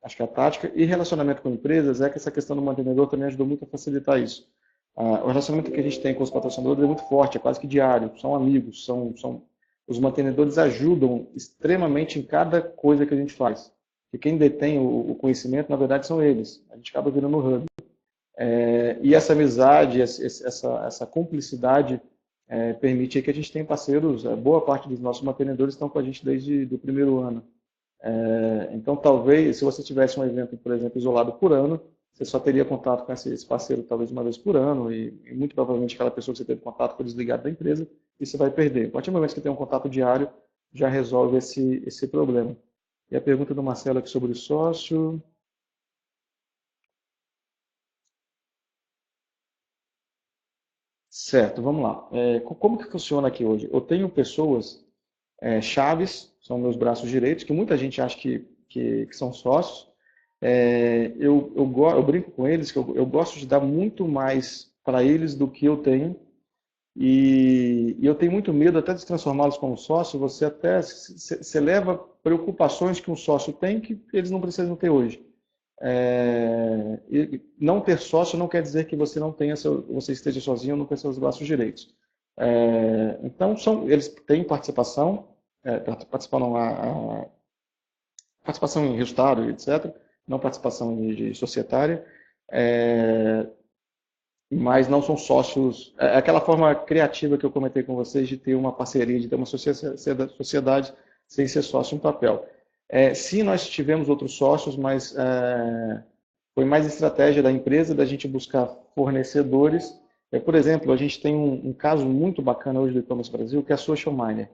acho que a tática e relacionamento com empresas é que essa questão do mantenedor também ajudou muito a facilitar isso. O relacionamento que a gente tem com os patrocinadores é muito forte, é quase que diário, são amigos, os mantenedores ajudam extremamente em cada coisa que a gente faz. E quem detém o conhecimento, na verdade, são eles. A gente acaba virando o hub. E essa amizade, essa cumplicidade permite que a gente tenha parceiros, boa parte dos nossos mantenedores estão com a gente desde o primeiro ano. Então, talvez, se você tivesse um evento, por exemplo, isolado por ano, você só teria contato com esse parceiro talvez uma vez por ano e muito provavelmente aquela pessoa que você teve contato foi desligada da empresa e você vai perder. A partir do momento que você tem um contato diário, já resolve esse problema. E a pergunta do Marcelo aqui sobre o sócio. Certo, vamos lá. Como que funciona aqui hoje? Eu tenho pessoas, chaves, são meus braços direitos, que muita gente acha que são sócios. Eu brinco com eles que eu gosto de dar muito mais para eles do que eu tenho. E eu tenho muito medo até de transformá-los como sócio. Você até se leva preocupações que um sócio tem que eles não precisam ter hoje. E não ter sócio não quer dizer que você não tenha você esteja sozinho ou não tenha seus braços direitos. Então, eles têm participação, participação em resultado, etc., não participação de societária, mas não são sócios. É aquela forma criativa que eu comentei com vocês de ter uma parceria, de ter uma sociedade sem ser sócio em papel. Sim, nós tivemos outros sócios, mas foi mais estratégia da empresa da gente buscar fornecedores. Por exemplo, a gente tem um caso muito bacana hoje do E-Commerce Brasil, que é a Social Miner.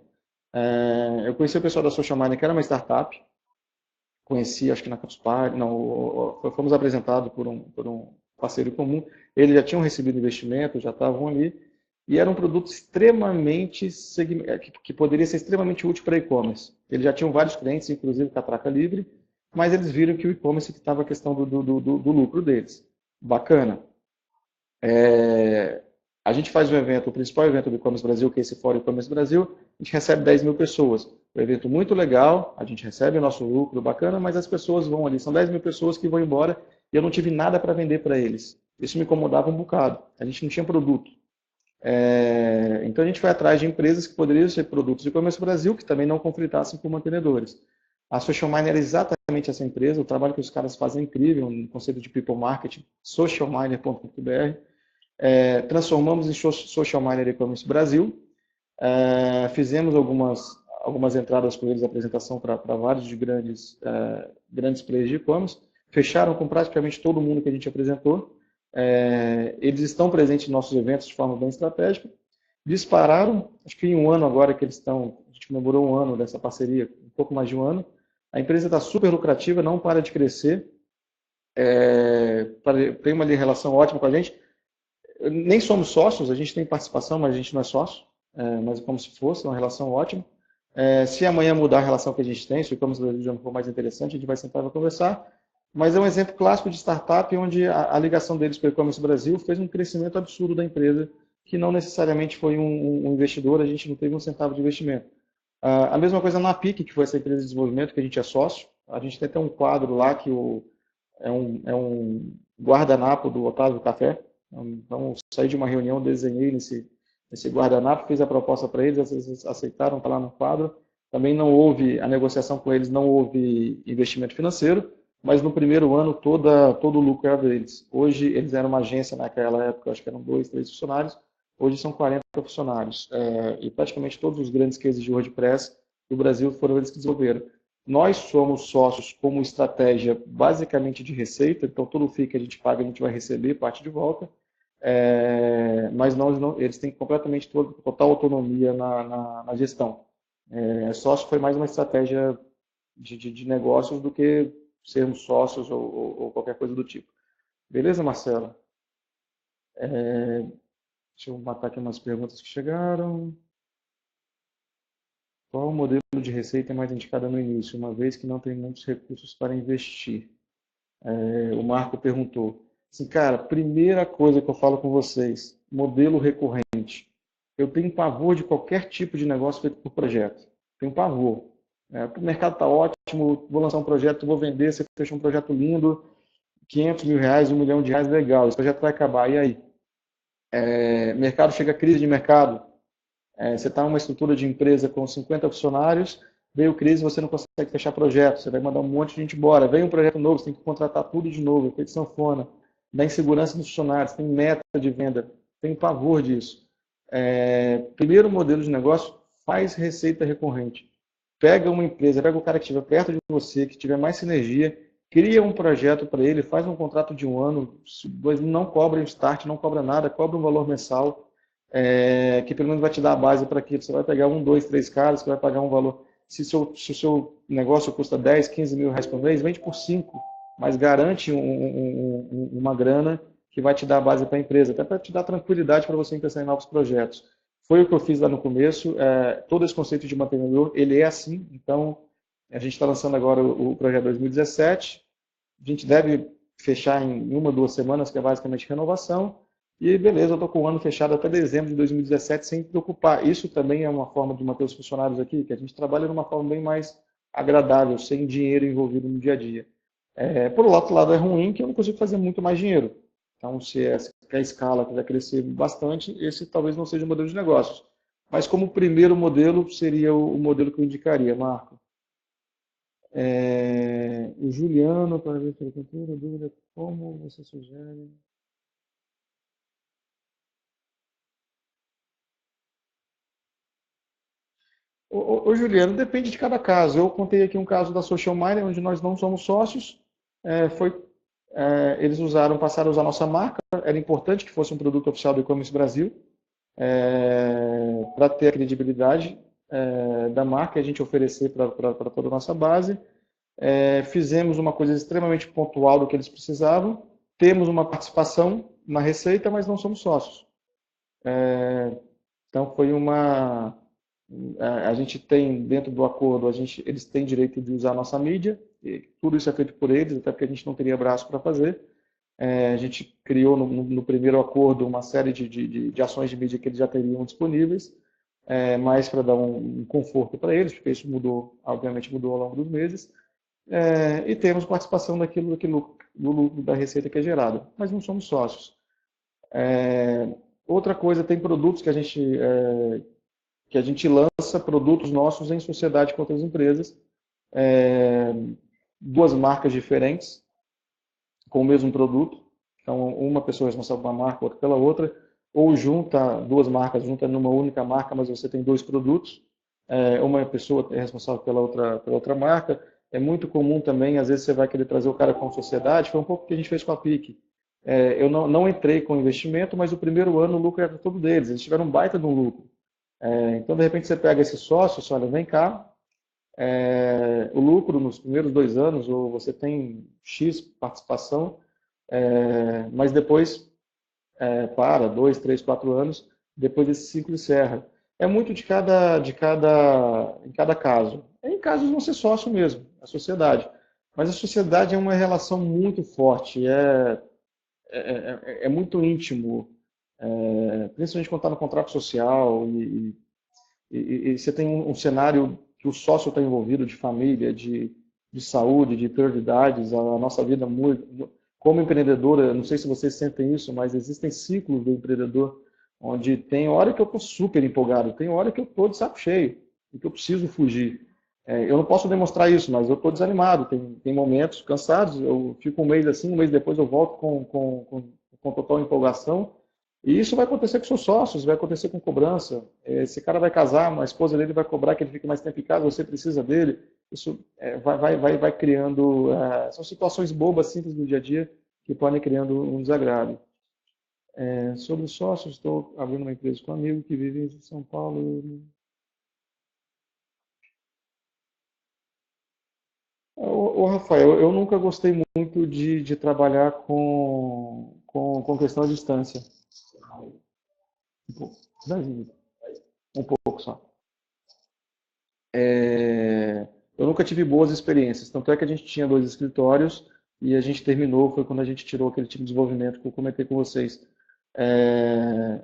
Eu conheci o pessoal da Social Miner, que era uma startup, conheci, acho que na Campus Party, não, fomos apresentados por um parceiro comum. Eles já tinham recebido investimento, já estavam ali, e era um produto extremamente, que poderia ser extremamente útil para e-commerce. Eles já tinham vários clientes, inclusive Catraca Livre, mas eles viram que o e-commerce estava a questão do lucro deles. Bacana. A gente faz um evento, o principal evento do E-Commerce Brasil, que é esse Fórum E-Commerce Brasil, a gente recebe 10 mil pessoas. Um evento muito legal, a gente recebe o nosso lucro bacana, mas as pessoas vão ali, são 10 mil pessoas que vão embora e eu não tive nada para vender para eles. Isso me incomodava um bocado. A gente não tinha produto. Então a gente foi atrás de empresas que poderiam ser produtos do E-Commerce Brasil, que também não conflitassem com mantenedores. A Social Miner era exatamente essa empresa, o trabalho que os caras fazem é incrível, no conceito de People Marketing, socialminer.com.br. Transformamos em Social Miner E-Commerce Brasil, fizemos algumas entradas com eles, apresentação para vários de grandes players de e-commerce, fecharam com praticamente todo mundo que a gente apresentou. Eles estão presentes em nossos eventos de forma bem estratégica, dispararam, acho que em um ano agora que eles estão, a gente comemorou um ano dessa parceria, um pouco mais de um ano, a empresa está super lucrativa, não para de crescer, tem uma relação ótima com a gente. Nem somos sócios, a gente tem participação, mas a gente não é sócio, mas é como se fosse uma relação ótima. Se amanhã mudar a relação que a gente tem, se o e-commerce Brasil já não for mais interessante, a gente vai sentar e vai conversar. Mas é um exemplo clássico de startup onde a ligação deles com o e-commerce Brasil fez um crescimento absurdo da empresa, que não necessariamente foi um investidor, a gente não teve um centavo de investimento. A mesma coisa na PIC, que foi essa empresa de desenvolvimento que a gente é sócio. A gente tem até um quadro lá que é um guardanapo do Otávio Café. Então, eu saí de uma reunião, desenhei nesse guardanapo, fiz a proposta para eles, eles aceitaram, está lá no quadro. Também não houve, a negociação com eles não houve investimento financeiro, mas no primeiro ano todo o lucro era deles. Hoje, eles eram uma agência naquela época, acho que eram 2, 3 funcionários, hoje são 40 funcionários. E praticamente todos os grandes cases de WordPress do Brasil foram eles que desenvolveram. Nós somos sócios como estratégia basicamente de receita, então todo o FII que a gente paga a gente vai receber parte de volta, mas nós não, eles têm completamente total autonomia na gestão. Sócio foi mais uma estratégia de negócios do que sermos sócios ou qualquer coisa do tipo. Beleza, Marcela? Deixa eu matar aqui umas perguntas que chegaram. Qual o modelo de receita é mais indicado no início, uma vez que não tem muitos recursos para investir? O Marco perguntou. Assim, cara, primeira coisa que eu falo com vocês, modelo recorrente. Eu tenho pavor de qualquer tipo de negócio feito por projeto. Tenho pavor. O mercado está ótimo, vou lançar um projeto, vou vender, você fecha um projeto lindo, 500 mil reais, 1 milhão de reais, legal, esse projeto vai acabar, e aí? Mercado chega a crise de mercado, você está numa estrutura de empresa com 50 funcionários, veio crise, você não consegue fechar projeto, você vai mandar um monte de gente embora, vem um projeto novo, você tem que contratar tudo de novo, efeito sanfona, dá insegurança nos funcionários, tem meta de venda, tem pavor disso. Primeiro modelo de negócio, faz receita recorrente. Pega uma empresa, pega o cara que estiver perto de você, que tiver mais sinergia, cria um projeto para ele, faz um contrato de 1 ano, não cobra um start, não cobra nada, cobra um valor mensal, que pelo menos vai te dar a base para aquilo. Você vai pegar 1, 2, 3 caras, que vai pagar um valor. Se o seu negócio custa 10, 15 mil reais por mês, vende por 5, mas garante uma grana que vai te dar a base para a empresa, até para te dar tranquilidade para você pensar em novos projetos. Foi o que eu fiz lá no começo. Todo esse conceito de mantenedor, ele é assim. Então, a gente está lançando agora o projeto 2017. A gente deve fechar em 1, 2 semanas, que é basicamente renovação. E beleza, eu estou com o ano fechado até dezembro de 2017 sem me preocupar. Isso também é uma forma de manter os funcionários aqui, que a gente trabalha de uma forma bem mais agradável, sem dinheiro envolvido no dia a dia. Por outro lado, é ruim que eu não consigo fazer muito mais dinheiro. Então, se a escala quiser crescer bastante, esse talvez não seja o modelo de negócios. Mas como primeiro modelo, seria o modelo que eu indicaria, Marco. O Juliano, para ver se ele tem dúvida, como você sugere? Juliano, depende de cada caso. Eu contei aqui um caso da Social Miner, onde nós não somos sócios. Eles passaram a usar a nossa marca. Era importante que fosse um produto oficial do E-Commerce Brasil, para ter a credibilidade da marca e a gente oferecer para toda a nossa base. Fizemos uma coisa extremamente pontual do que eles precisavam. Temos uma participação na receita, mas não somos sócios. Então foi uma... A gente tem, dentro do acordo, eles têm direito de usar a nossa mídia, e tudo isso é feito por eles, até porque a gente não teria braço para fazer. A gente criou no primeiro acordo uma série de ações de mídia que eles já teriam disponíveis, mais para dar um conforto para eles, porque isso mudou, obviamente mudou ao longo dos meses. E temos participação do lucro da receita que é gerada, mas não somos sócios. Outra coisa, tem produtos que a gente lança, produtos nossos em sociedade com outras empresas, duas marcas diferentes, com o mesmo produto. Então, uma pessoa é responsável por uma marca, outra pela outra, ou junta duas marcas, junta numa única marca, mas você tem dois produtos. Uma pessoa é responsável pela outra marca. É muito comum também, às vezes você vai querer trazer o cara com sociedade, foi um pouco o que a gente fez com a PIC. Eu não entrei com investimento, mas o primeiro ano o lucro era todo deles, eles tiveram um baita de um lucro. Então, de repente, você pega esse sócio, você olha, vem cá, o lucro nos primeiros 2 anos, ou você tem X participação, mas depois para 2, 3, 4 anos, depois desse ciclo encerra. É muito em cada caso. Em casos vão ser sócio mesmo, a sociedade. Mas a sociedade é uma relação muito forte, é muito íntimo, principalmente quando está no contrato social. e você tem um cenário que o sócio está envolvido de família, de saúde, de prioridades, a nossa vida muda. Como empreendedora, não sei se vocês sentem isso, mas existem ciclos do empreendedor onde tem hora que eu estou super empolgado, tem hora que eu estou de saco cheio e que eu preciso fugir. Eu não posso demonstrar isso, mas eu estou desanimado. Tem momentos cansados, eu fico um mês assim, um mês depois eu volto com total empolgação. E isso vai acontecer com seus sócios, vai acontecer com cobrança. Esse cara vai casar, a esposa dele vai cobrar que ele fique mais tempo em casa, você precisa dele. Isso vai criando. São situações bobas, simples do dia a dia, que podem criando um desagrado. Sobre os sócios, estou abrindo uma empresa com um amigo que vive em São Paulo. Rafael, eu nunca gostei muito de trabalhar com questão à distância. Um pouco, um pouco só. Eu nunca tive boas experiências. Tanto é que a gente tinha 2 escritórios e a gente terminou, foi quando a gente tirou aquele tipo de desenvolvimento que eu comentei com vocês.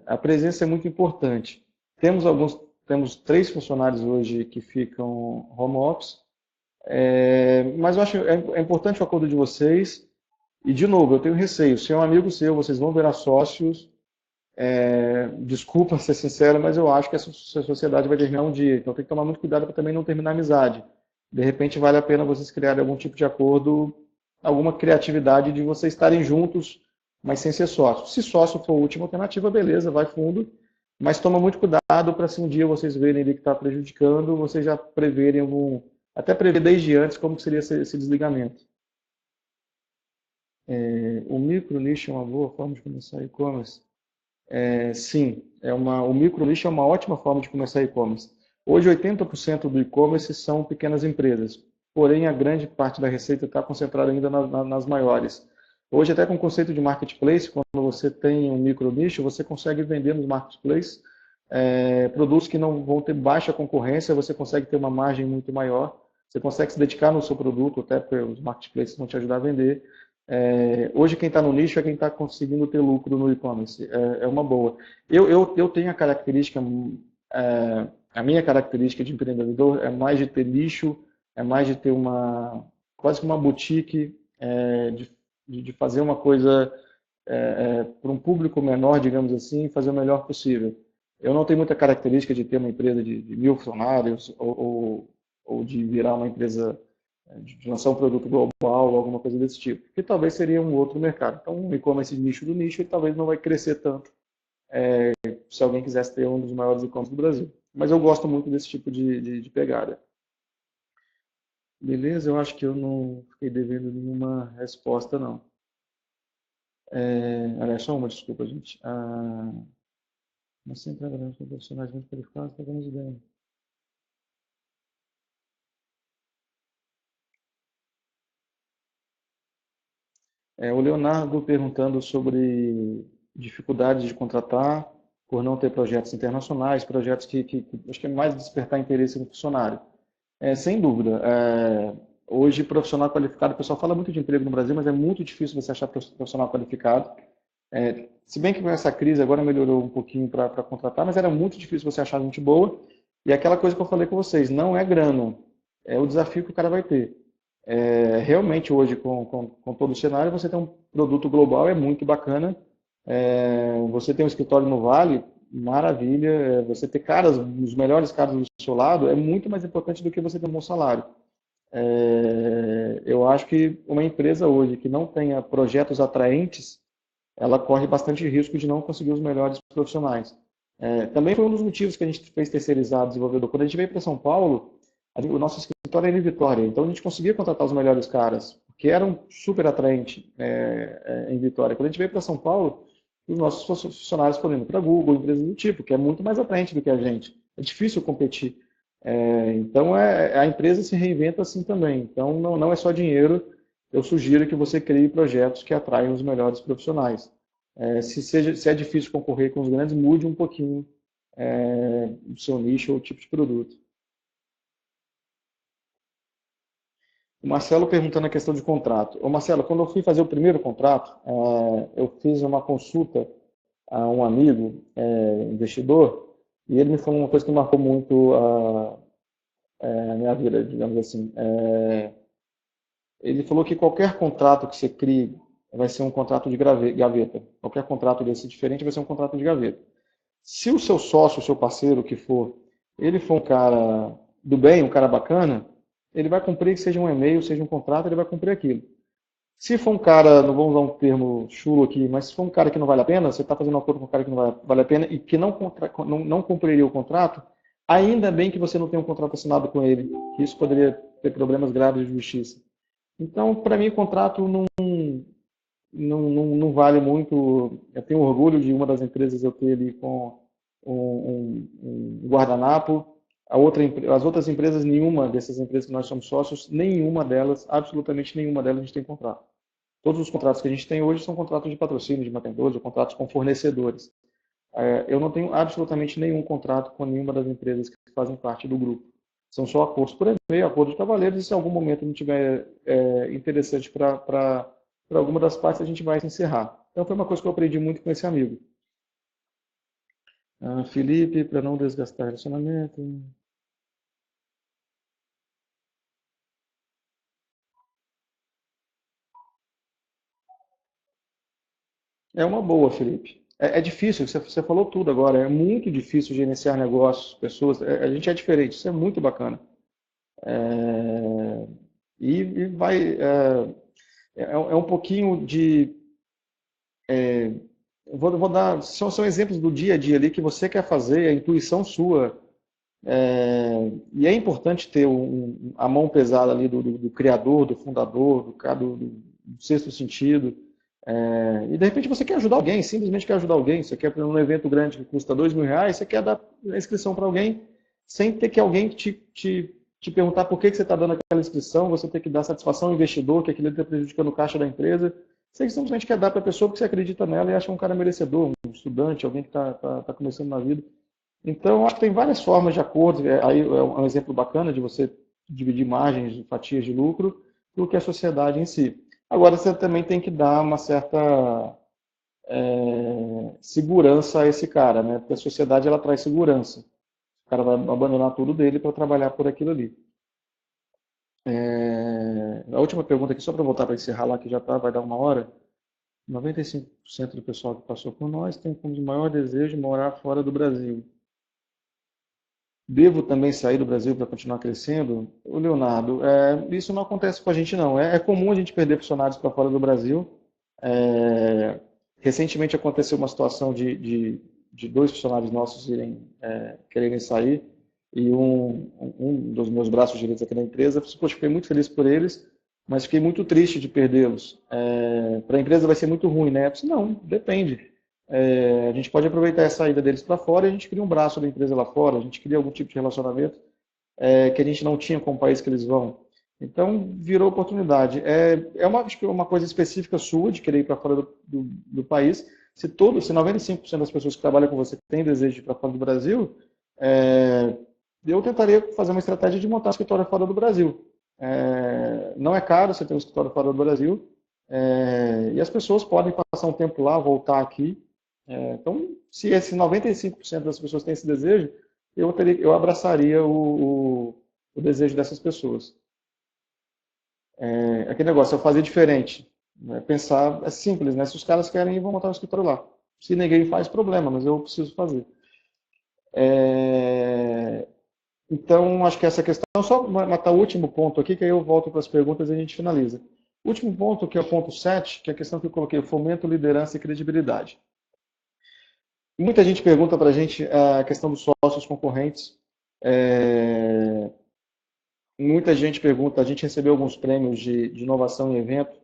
A presença é muito importante. Temos 3 funcionários hoje que ficam home office, mas eu acho é importante o acordo de vocês. E, de novo, eu tenho receio. Se é um amigo seu, vocês vão virar sócios. Desculpa ser sincero, mas eu acho que essa sociedade vai terminar um dia. Então tem que tomar muito cuidado para também não terminar a amizade. De repente vale a pena vocês criarem algum tipo de acordo, alguma criatividade de vocês estarem juntos, mas sem ser sócios. Se sócio for a última alternativa, beleza, vai fundo. Mas toma muito cuidado para se um dia vocês verem ele que está prejudicando, vocês já preverem até prever desde antes como seria esse desligamento. O micro nicho é uma boa forma de começar e-commerce. Sim, o micro-nicho é uma ótima forma de começar e-commerce. Hoje, 80% do e-commerce são pequenas empresas, porém, a grande parte da receita está concentrada ainda nas maiores. Hoje, até com o conceito de marketplace, quando você tem um micro-nicho, você consegue vender nos marketplaces produtos que não vão ter baixa concorrência, você consegue ter uma margem muito maior, você consegue se dedicar no seu produto, até porque os marketplaces vão te ajudar a vender. Hoje quem está no nicho é quem está conseguindo ter lucro no e-commerce. É uma boa. Eu tenho a característica, a minha característica de empreendedor é mais de ter nicho, é mais de ter quase que uma boutique, de fazer uma coisa para um público menor, digamos assim, fazer o melhor possível. Eu não tenho muita característica de ter uma empresa de 1.000 funcionários ou de virar uma empresa de lançar um produto global ou alguma coisa desse tipo, que talvez seria um outro mercado. Então, um e-commerce nicho do nicho, ele talvez não vai crescer tanto se alguém quisesse ter um dos maiores e-commerce do Brasil. Mas eu gosto muito desse tipo de pegada. Beleza? Eu acho que eu não fiquei devendo nenhuma resposta, não. Aliás, só uma, desculpa, gente. Nós sempre trabalhamos com profissionais muito qualificados, pegamos ideia. O Leonardo perguntando sobre dificuldades de contratar por não ter projetos internacionais, projetos que acho que é mais despertar interesse no funcionário. Sem dúvida. Hoje, profissional qualificado, o pessoal fala muito de emprego no Brasil, mas é muito difícil você achar profissional qualificado. Se bem que com essa crise agora melhorou um pouquinho para contratar, mas era muito difícil você achar gente boa. E aquela coisa que eu falei com vocês, não é grana, é o desafio que o cara vai ter. Realmente hoje, com todo o cenário, você tem um produto global, é muito bacana. Você tem um escritório no Vale, maravilha. Você ter os melhores caras do seu lado, é muito mais importante do que você ter um bom salário. Eu acho que uma empresa hoje que não tenha projetos atraentes, ela corre bastante risco de não conseguir os melhores profissionais. Também foi um dos motivos que a gente fez terceirizar desenvolvedor. Quando a gente veio para São Paulo, o nosso escritório era em Vitória, então a gente conseguia contratar os melhores caras, que eram super atraentes em Vitória. Quando a gente veio para São Paulo, os nossos funcionários foram indo para Google, empresas do tipo, que é muito mais atraente do que a gente. É difícil competir. Então a empresa se reinventa assim também. Então não é só dinheiro. Eu sugiro que você crie projetos que atraiam os melhores profissionais. Se é difícil concorrer com os grandes, mude um pouquinho o seu nicho ou o tipo de produto. O Marcelo perguntando a questão de contrato. Ô Marcelo, quando eu fui fazer o primeiro contrato, eu fiz uma consulta a um amigo investidor E ele me falou uma coisa que marcou muito a minha vida, digamos assim. Ele falou que qualquer contrato que você crie vai ser um contrato de gaveta. Qualquer contrato desse diferente vai ser um contrato de gaveta. Se o seu sócio, o seu parceiro, o que for, ele for um cara do bem, um cara bacana, ele vai cumprir, que seja um e-mail, seja um contrato, ele vai cumprir aquilo. Se for um cara, não vamos usar um termo chulo aqui, mas se for um cara que não vale a pena, você está fazendo um acordo com um cara que não vale a pena e que não cumpriria o contrato, ainda bem que você não tem um contrato assinado com ele, que isso poderia ter problemas graves de justiça. Então, para mim, o contrato não vale muito. Eu tenho orgulho de uma das empresas eu ter ali com um guardanapo. As outras empresas, nenhuma dessas empresas que nós somos sócios, nenhuma delas, absolutamente nenhuma delas, a gente tem contrato. Todos os contratos que a gente tem hoje são contratos de patrocínio de mantedores, ou contratos com fornecedores. Eu não tenho absolutamente nenhum contrato com nenhuma das empresas que fazem parte do grupo. São só acordos por e-mail, acordos de cavaleiros, e se em algum momento não tiver interessante para alguma das partes, a gente vai se encerrar. Então foi uma coisa que eu aprendi muito com esse amigo. Felipe, para não desgastar relacionamento. É uma boa, Felipe. É difícil, você falou tudo agora. É muito difícil gerenciar negócios, pessoas. A gente é diferente, isso é muito bacana. É, e vai. É um pouquinho de. Vou dar. São exemplos do dia a dia ali que você quer fazer, a intuição sua. E é importante ter a mão pesada ali do criador, do fundador, do sexto sentido. E de repente você quer ajudar alguém, simplesmente quer ajudar alguém. Você quer ir num evento grande que custa R$ 2.000, você quer dar a inscrição para alguém, sem ter que alguém te perguntar por que você está dando aquela inscrição, você tem que dar satisfação ao investidor, que aquilo está prejudicando o caixa da empresa. Você simplesmente quer dar para a pessoa porque você acredita nela e acha um cara merecedor, um estudante, alguém que está começando na vida. Então, acho que tem várias formas de acordo. Aí é um exemplo bacana de você dividir margens, fatias de lucro, do que a sociedade em si. Agora, você também tem que dar uma certa segurança a esse cara, né? Porque a sociedade ela traz segurança. O cara vai abandonar tudo dele para trabalhar por aquilo ali. A última pergunta aqui, só para voltar para encerrar lá, que já tá, vai dar 1 hora. 95% do pessoal que passou por nós tem como maior desejo morar fora do Brasil. Devo também sair do Brasil para continuar crescendo? O Leonardo, isso não acontece com a gente não. É comum a gente perder funcionários para fora do Brasil. É, recentemente aconteceu uma situação de dois funcionários nossos quererem sair e um dos meus braços direitos aqui da empresa, poxa, fiquei muito feliz por eles, mas fiquei muito triste de perdê-los. Para a empresa vai ser muito ruim, né? Eu disse, não, depende. A gente pode aproveitar a saída deles para fora e a gente cria um braço da empresa lá fora, a gente cria algum tipo de relacionamento que a gente não tinha com o país que eles vão. Então, virou oportunidade. Acho que é uma coisa específica sua de querer ir para fora do país. Se 95% das pessoas que trabalham com você têm desejo de ir para fora do Brasil, eu tentaria fazer uma estratégia de montar um escritório fora do Brasil. Não é caro você ter um escritório fora do Brasil, e as pessoas podem passar um tempo lá, voltar aqui. Então, se esse 95% das pessoas têm esse desejo, eu abraçaria o desejo dessas pessoas. Aquele negócio, eu fazer diferente. Né? Pensar, é simples, né? Se os caras querem, vão montar um escritório lá. Se ninguém faz, problema, mas eu preciso fazer. Então, acho que essa questão, só matar o último ponto aqui, que aí eu volto para as perguntas e a gente finaliza. O último ponto, que é o ponto 7, que é a questão que eu coloquei, fomento, liderança e credibilidade. Muita gente pergunta para a gente a questão dos sócios concorrentes. Muita gente pergunta, a gente recebeu alguns prêmios de inovação em evento,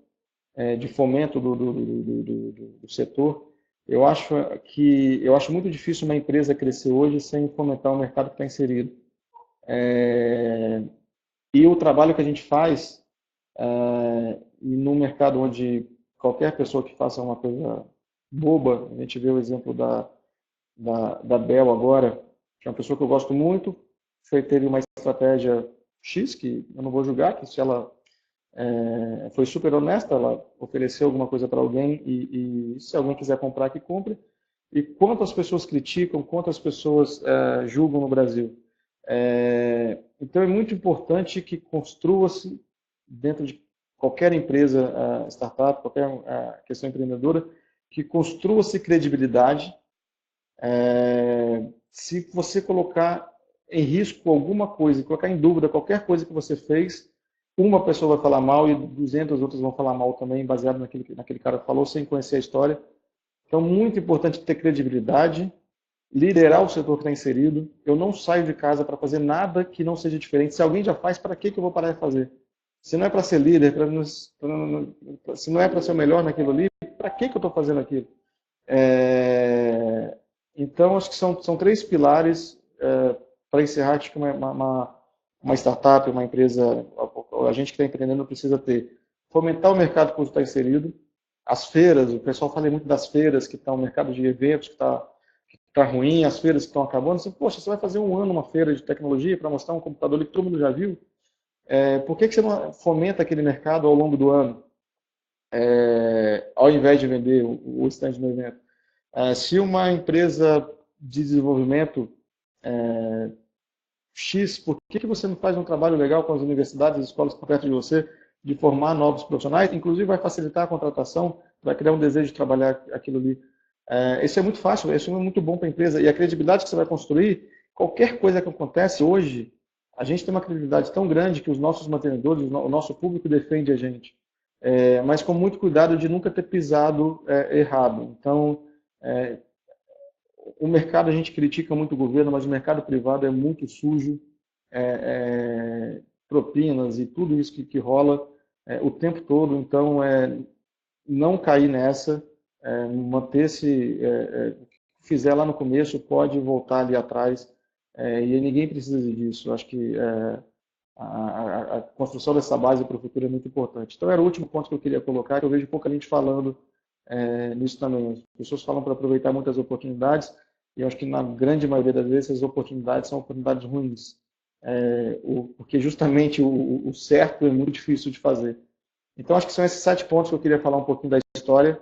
de fomento do setor. Eu acho muito difícil uma empresa crescer hoje sem fomentar o mercado que está inserido. E o trabalho que a gente faz, e num mercado onde qualquer pessoa que faça uma coisa boba, a gente vê o exemplo da Bel agora, que é uma pessoa que eu gosto muito, teve uma estratégia X, que eu não vou julgar, que se ela foi super honesta, ela ofereceu alguma coisa para alguém e se alguém quiser comprar, que compre. e quantas pessoas criticam, quantas pessoas julgam no Brasil. Então é muito importante que construa-se dentro de qualquer empresa, startup, qualquer questão empreendedora, que construa-se credibilidade. Se você colocar em risco alguma coisa, colocar em dúvida qualquer coisa que você fez, uma pessoa vai falar mal e 200 outras vão falar mal também, baseado naquele cara que falou, sem conhecer a história. Então, muito importante ter credibilidade, liderar o setor que está inserido. Eu não saio de casa para fazer nada que não seja diferente. Se alguém já faz, para que eu vou parar de fazer? Se não é para ser líder, se não é para ser o melhor naquilo ali, para que eu estou fazendo aquilo? Então, acho que são três pilares para encerrar. Acho que uma startup, uma empresa, a gente que está empreendendo precisa ter. Fomentar o mercado que está inserido. As feiras, o pessoal fala muito das feiras, que está o mercado de eventos que está ruim, as feiras que estão acabando. Você, poxa, você vai fazer um ano uma feira de tecnologia para mostrar um computador ali que todo mundo já viu? Por que você não fomenta aquele mercado ao longo do ano, ao invés de vender o stand no evento? Se uma empresa de desenvolvimento X, por que você não faz um trabalho legal com as universidades e escolas por perto de você, de formar novos profissionais? Inclusive vai facilitar a contratação, vai criar um desejo de trabalhar aquilo ali. Isso é muito fácil, isso é muito bom para a empresa. E a credibilidade que você vai construir, qualquer coisa que acontece hoje, a gente tem uma credibilidade tão grande que os nossos mantenedores, o nosso público defende a gente. Mas com muito cuidado de nunca ter pisado errado. Então, o mercado, a gente critica muito o governo, mas o mercado privado é muito sujo, propinas e tudo isso que rola o tempo todo. Então, não cair nessa, manter-se, o que fizer lá no começo pode voltar ali atrás, e ninguém precisa disso. Eu acho que a construção dessa base para o futuro é muito importante. Então, era o último ponto que eu queria colocar, que eu vejo pouca gente falando nisso também. As pessoas falam para aproveitar muitas oportunidades, e eu acho que na grande maioria das vezes essas oportunidades são oportunidades ruins, porque justamente o certo é muito difícil de fazer. Então, acho que são esses 7 pontos que eu queria falar um pouquinho da história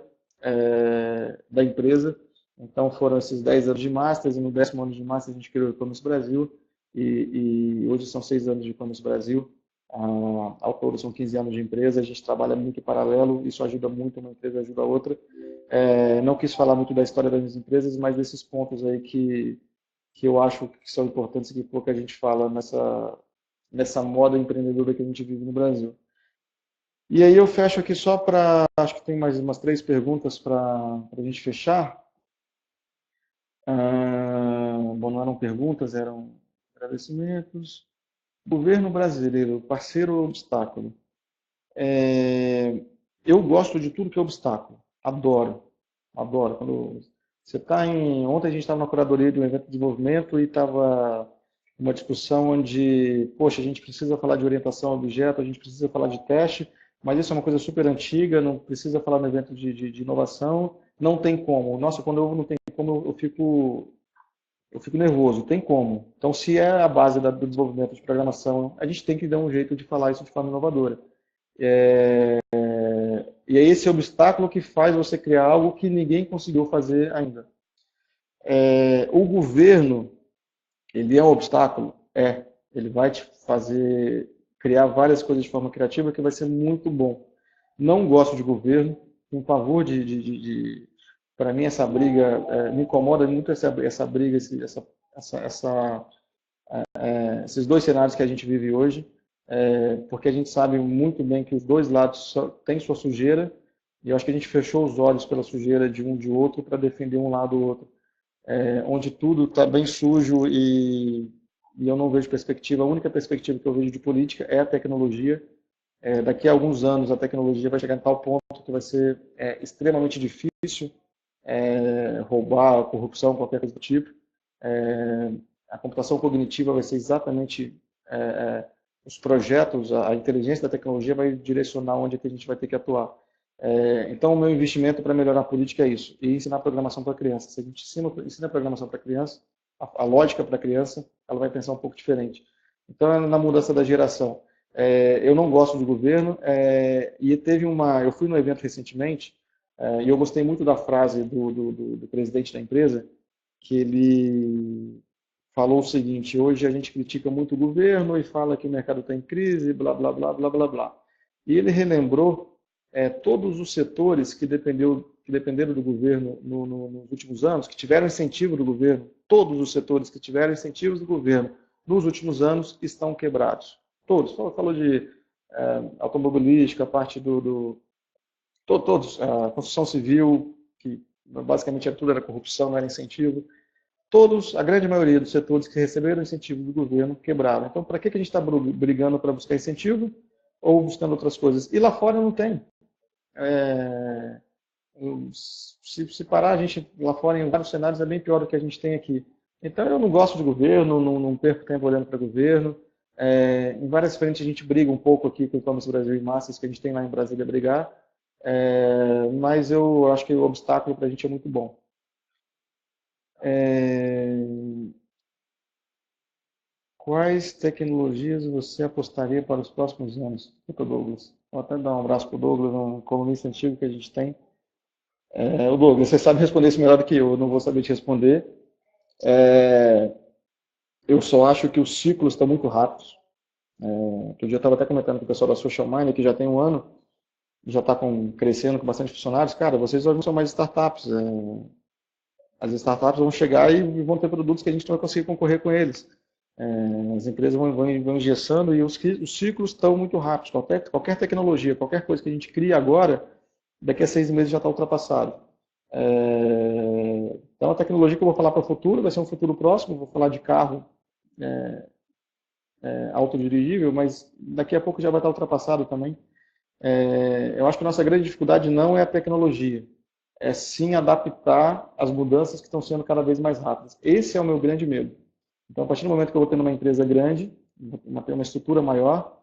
da empresa. Então, foram esses 10 anos de Masters, e no 10º ano de Masters a gente criou o E-Commerce Brasil, e hoje são 6 anos de E-Commerce Brasil. Ao todo são 15 anos de empresa, a gente trabalha muito em paralelo, isso ajuda muito, uma empresa ajuda a outra. Não quis falar muito da história das minhas empresas, mas desses pontos aí que eu acho que são importantes e que pouca gente fala nessa moda empreendedora que a gente vive no Brasil. E aí eu fecho aqui só para, acho que tem mais umas 3 perguntas para a gente fechar. Bom, não eram perguntas, eram agradecimentos. Governo brasileiro, parceiro ou obstáculo? Eu gosto de tudo que é obstáculo. Adoro. Adoro. Quando você está em... Ontem a gente estava na curadoria de um evento de desenvolvimento e estava uma discussão onde, poxa, a gente precisa falar de orientação a objeto, a gente precisa falar de teste, mas isso é uma coisa super antiga, não precisa falar no evento de inovação, não tem como. Nossa, quando eu não tem como, eu fico nervoso, tem como. Então, se é a base do desenvolvimento de programação, a gente tem que dar um jeito de falar isso de forma inovadora. E é esse obstáculo que faz você criar algo que ninguém conseguiu fazer ainda. O governo, ele é um obstáculo? Ele vai te fazer criar várias coisas de forma criativa que vai ser muito bom. Não gosto de governo, tenho pavor para mim essa briga, me incomoda muito essa briga, esses dois cenários que a gente vive hoje, porque a gente sabe muito bem que os dois lados têm sua sujeira, e eu acho que a gente fechou os olhos pela sujeira de um de outro para defender um lado ou outro, onde tudo está bem sujo e eu não vejo perspectiva. A única perspectiva que eu vejo de política é a tecnologia. Daqui a alguns anos a tecnologia vai chegar em tal ponto que vai ser extremamente difícil roubar, corrupção, qualquer coisa do tipo. A computação cognitiva vai ser exatamente os projetos, a inteligência da tecnologia vai direcionar onde é que a gente vai ter que atuar. Então, o meu investimento para melhorar a política é isso, e ensinar programação para criança. Se a gente ensina programação para criança, a lógica para a criança, ela vai pensar um pouco diferente. Então, é na mudança da geração. Eu não gosto de governo, e eu fui num evento recentemente, E eu gostei muito da frase do presidente da empresa, que ele falou o seguinte: hoje a gente critica muito o governo e fala que o mercado está em crise, blá, blá, blá, blá, blá, blá. E ele relembrou todos os setores que dependeram do governo nos últimos anos, que tiveram incentivo do governo, todos os setores que tiveram incentivos do governo nos últimos anos estão quebrados. Todos. Falou de automobilística, a parte todos, a construção civil, que basicamente tudo era corrupção, não era incentivo. Todos, a grande maioria dos setores que receberam incentivo do governo quebraram. Então, para que a gente está brigando para buscar incentivo ou buscando outras coisas? E lá fora não tem. Se parar, a gente lá fora em vários cenários é bem pior do que a gente tem aqui. Então, eu não gosto de governo, não perco tempo olhando para governo. Em várias frentes a gente briga um pouco aqui com o Thomas Brasil e Massas, que a gente tem lá em Brasília brigar. Mas eu acho que o obstáculo para a gente é muito bom. Quais tecnologias você apostaria para os próximos anos? Doutor Douglas. Vou até dar um abraço para o Douglas, um colunista antigo que a gente tem. O Douglas, você sabe responder isso melhor do que eu não vou saber te responder. Eu só acho que os ciclos estão muito rápidos. Outro dia eu estava até comentando com o pessoal da Social Miner, que já tem um ano, já está crescendo com bastante funcionários. Cara, vocês hoje não são mais startups. As startups vão chegar e vão ter produtos que a gente não vai conseguir concorrer com eles. As empresas vão engessando e os ciclos estão muito rápidos. Qualquer tecnologia, qualquer coisa que a gente cria agora, daqui a 6 meses já está ultrapassado. Então, a tecnologia que eu vou falar para o futuro vai ser um futuro próximo. Vou falar de carro autodirigível, mas daqui a pouco já vai estar ultrapassado também. Eu acho que a nossa grande dificuldade não é a tecnologia, é sim adaptar as mudanças que estão sendo cada vez mais rápidas. Esse é o meu grande medo. Então, a partir do momento que eu vou tendo uma empresa grande, vou ter uma estrutura maior,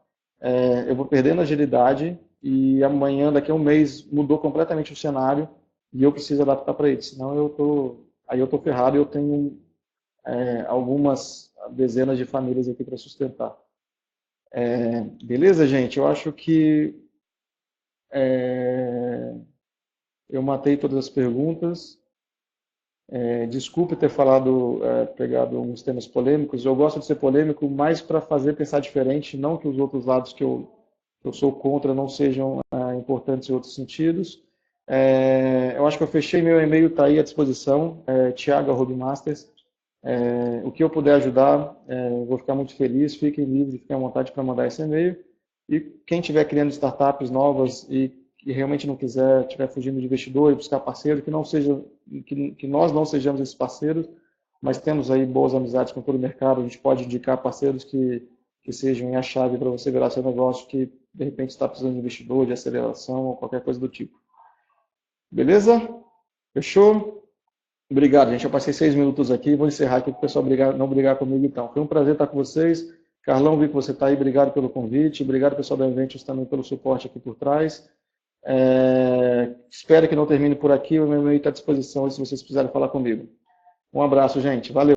eu vou perdendo agilidade e amanhã, daqui a um mês, mudou completamente o cenário e eu preciso adaptar para ele. Senão eu estou ferrado e eu tenho algumas dezenas de famílias aqui para sustentar. Beleza, gente? Eu acho que eu matei todas as perguntas. Desculpe ter pegado alguns temas polêmicos. Eu gosto de ser polêmico mais para fazer pensar diferente, não que os outros lados que eu sou contra não sejam importantes em outros sentidos. Eu acho que eu fechei meu e-mail, está aí à disposição, Thiago@masters. O que eu puder ajudar, vou ficar muito feliz. Fiquem livres, fiquem à vontade para mandar esse e-mail. E quem estiver criando startups novas e realmente não estiver fugindo de investidor e buscar parceiro, que nós não sejamos esses parceiros, mas temos aí boas amizades com todo o mercado, a gente pode indicar parceiros que sejam a chave para você virar seu negócio, que de repente está precisando de investidor, de aceleração ou qualquer coisa do tipo. Beleza? Fechou? Obrigado, gente. Eu passei 6 minutos aqui, vou encerrar aqui para o pessoal não brigar comigo então. Foi um prazer estar com vocês. Carlão, vi que você está aí, obrigado pelo convite, obrigado pessoal da Inventius também pelo suporte aqui por trás. Espero que não termine por aqui, o meu e-mail está à disposição se vocês precisarem falar comigo. Um abraço, gente. Valeu.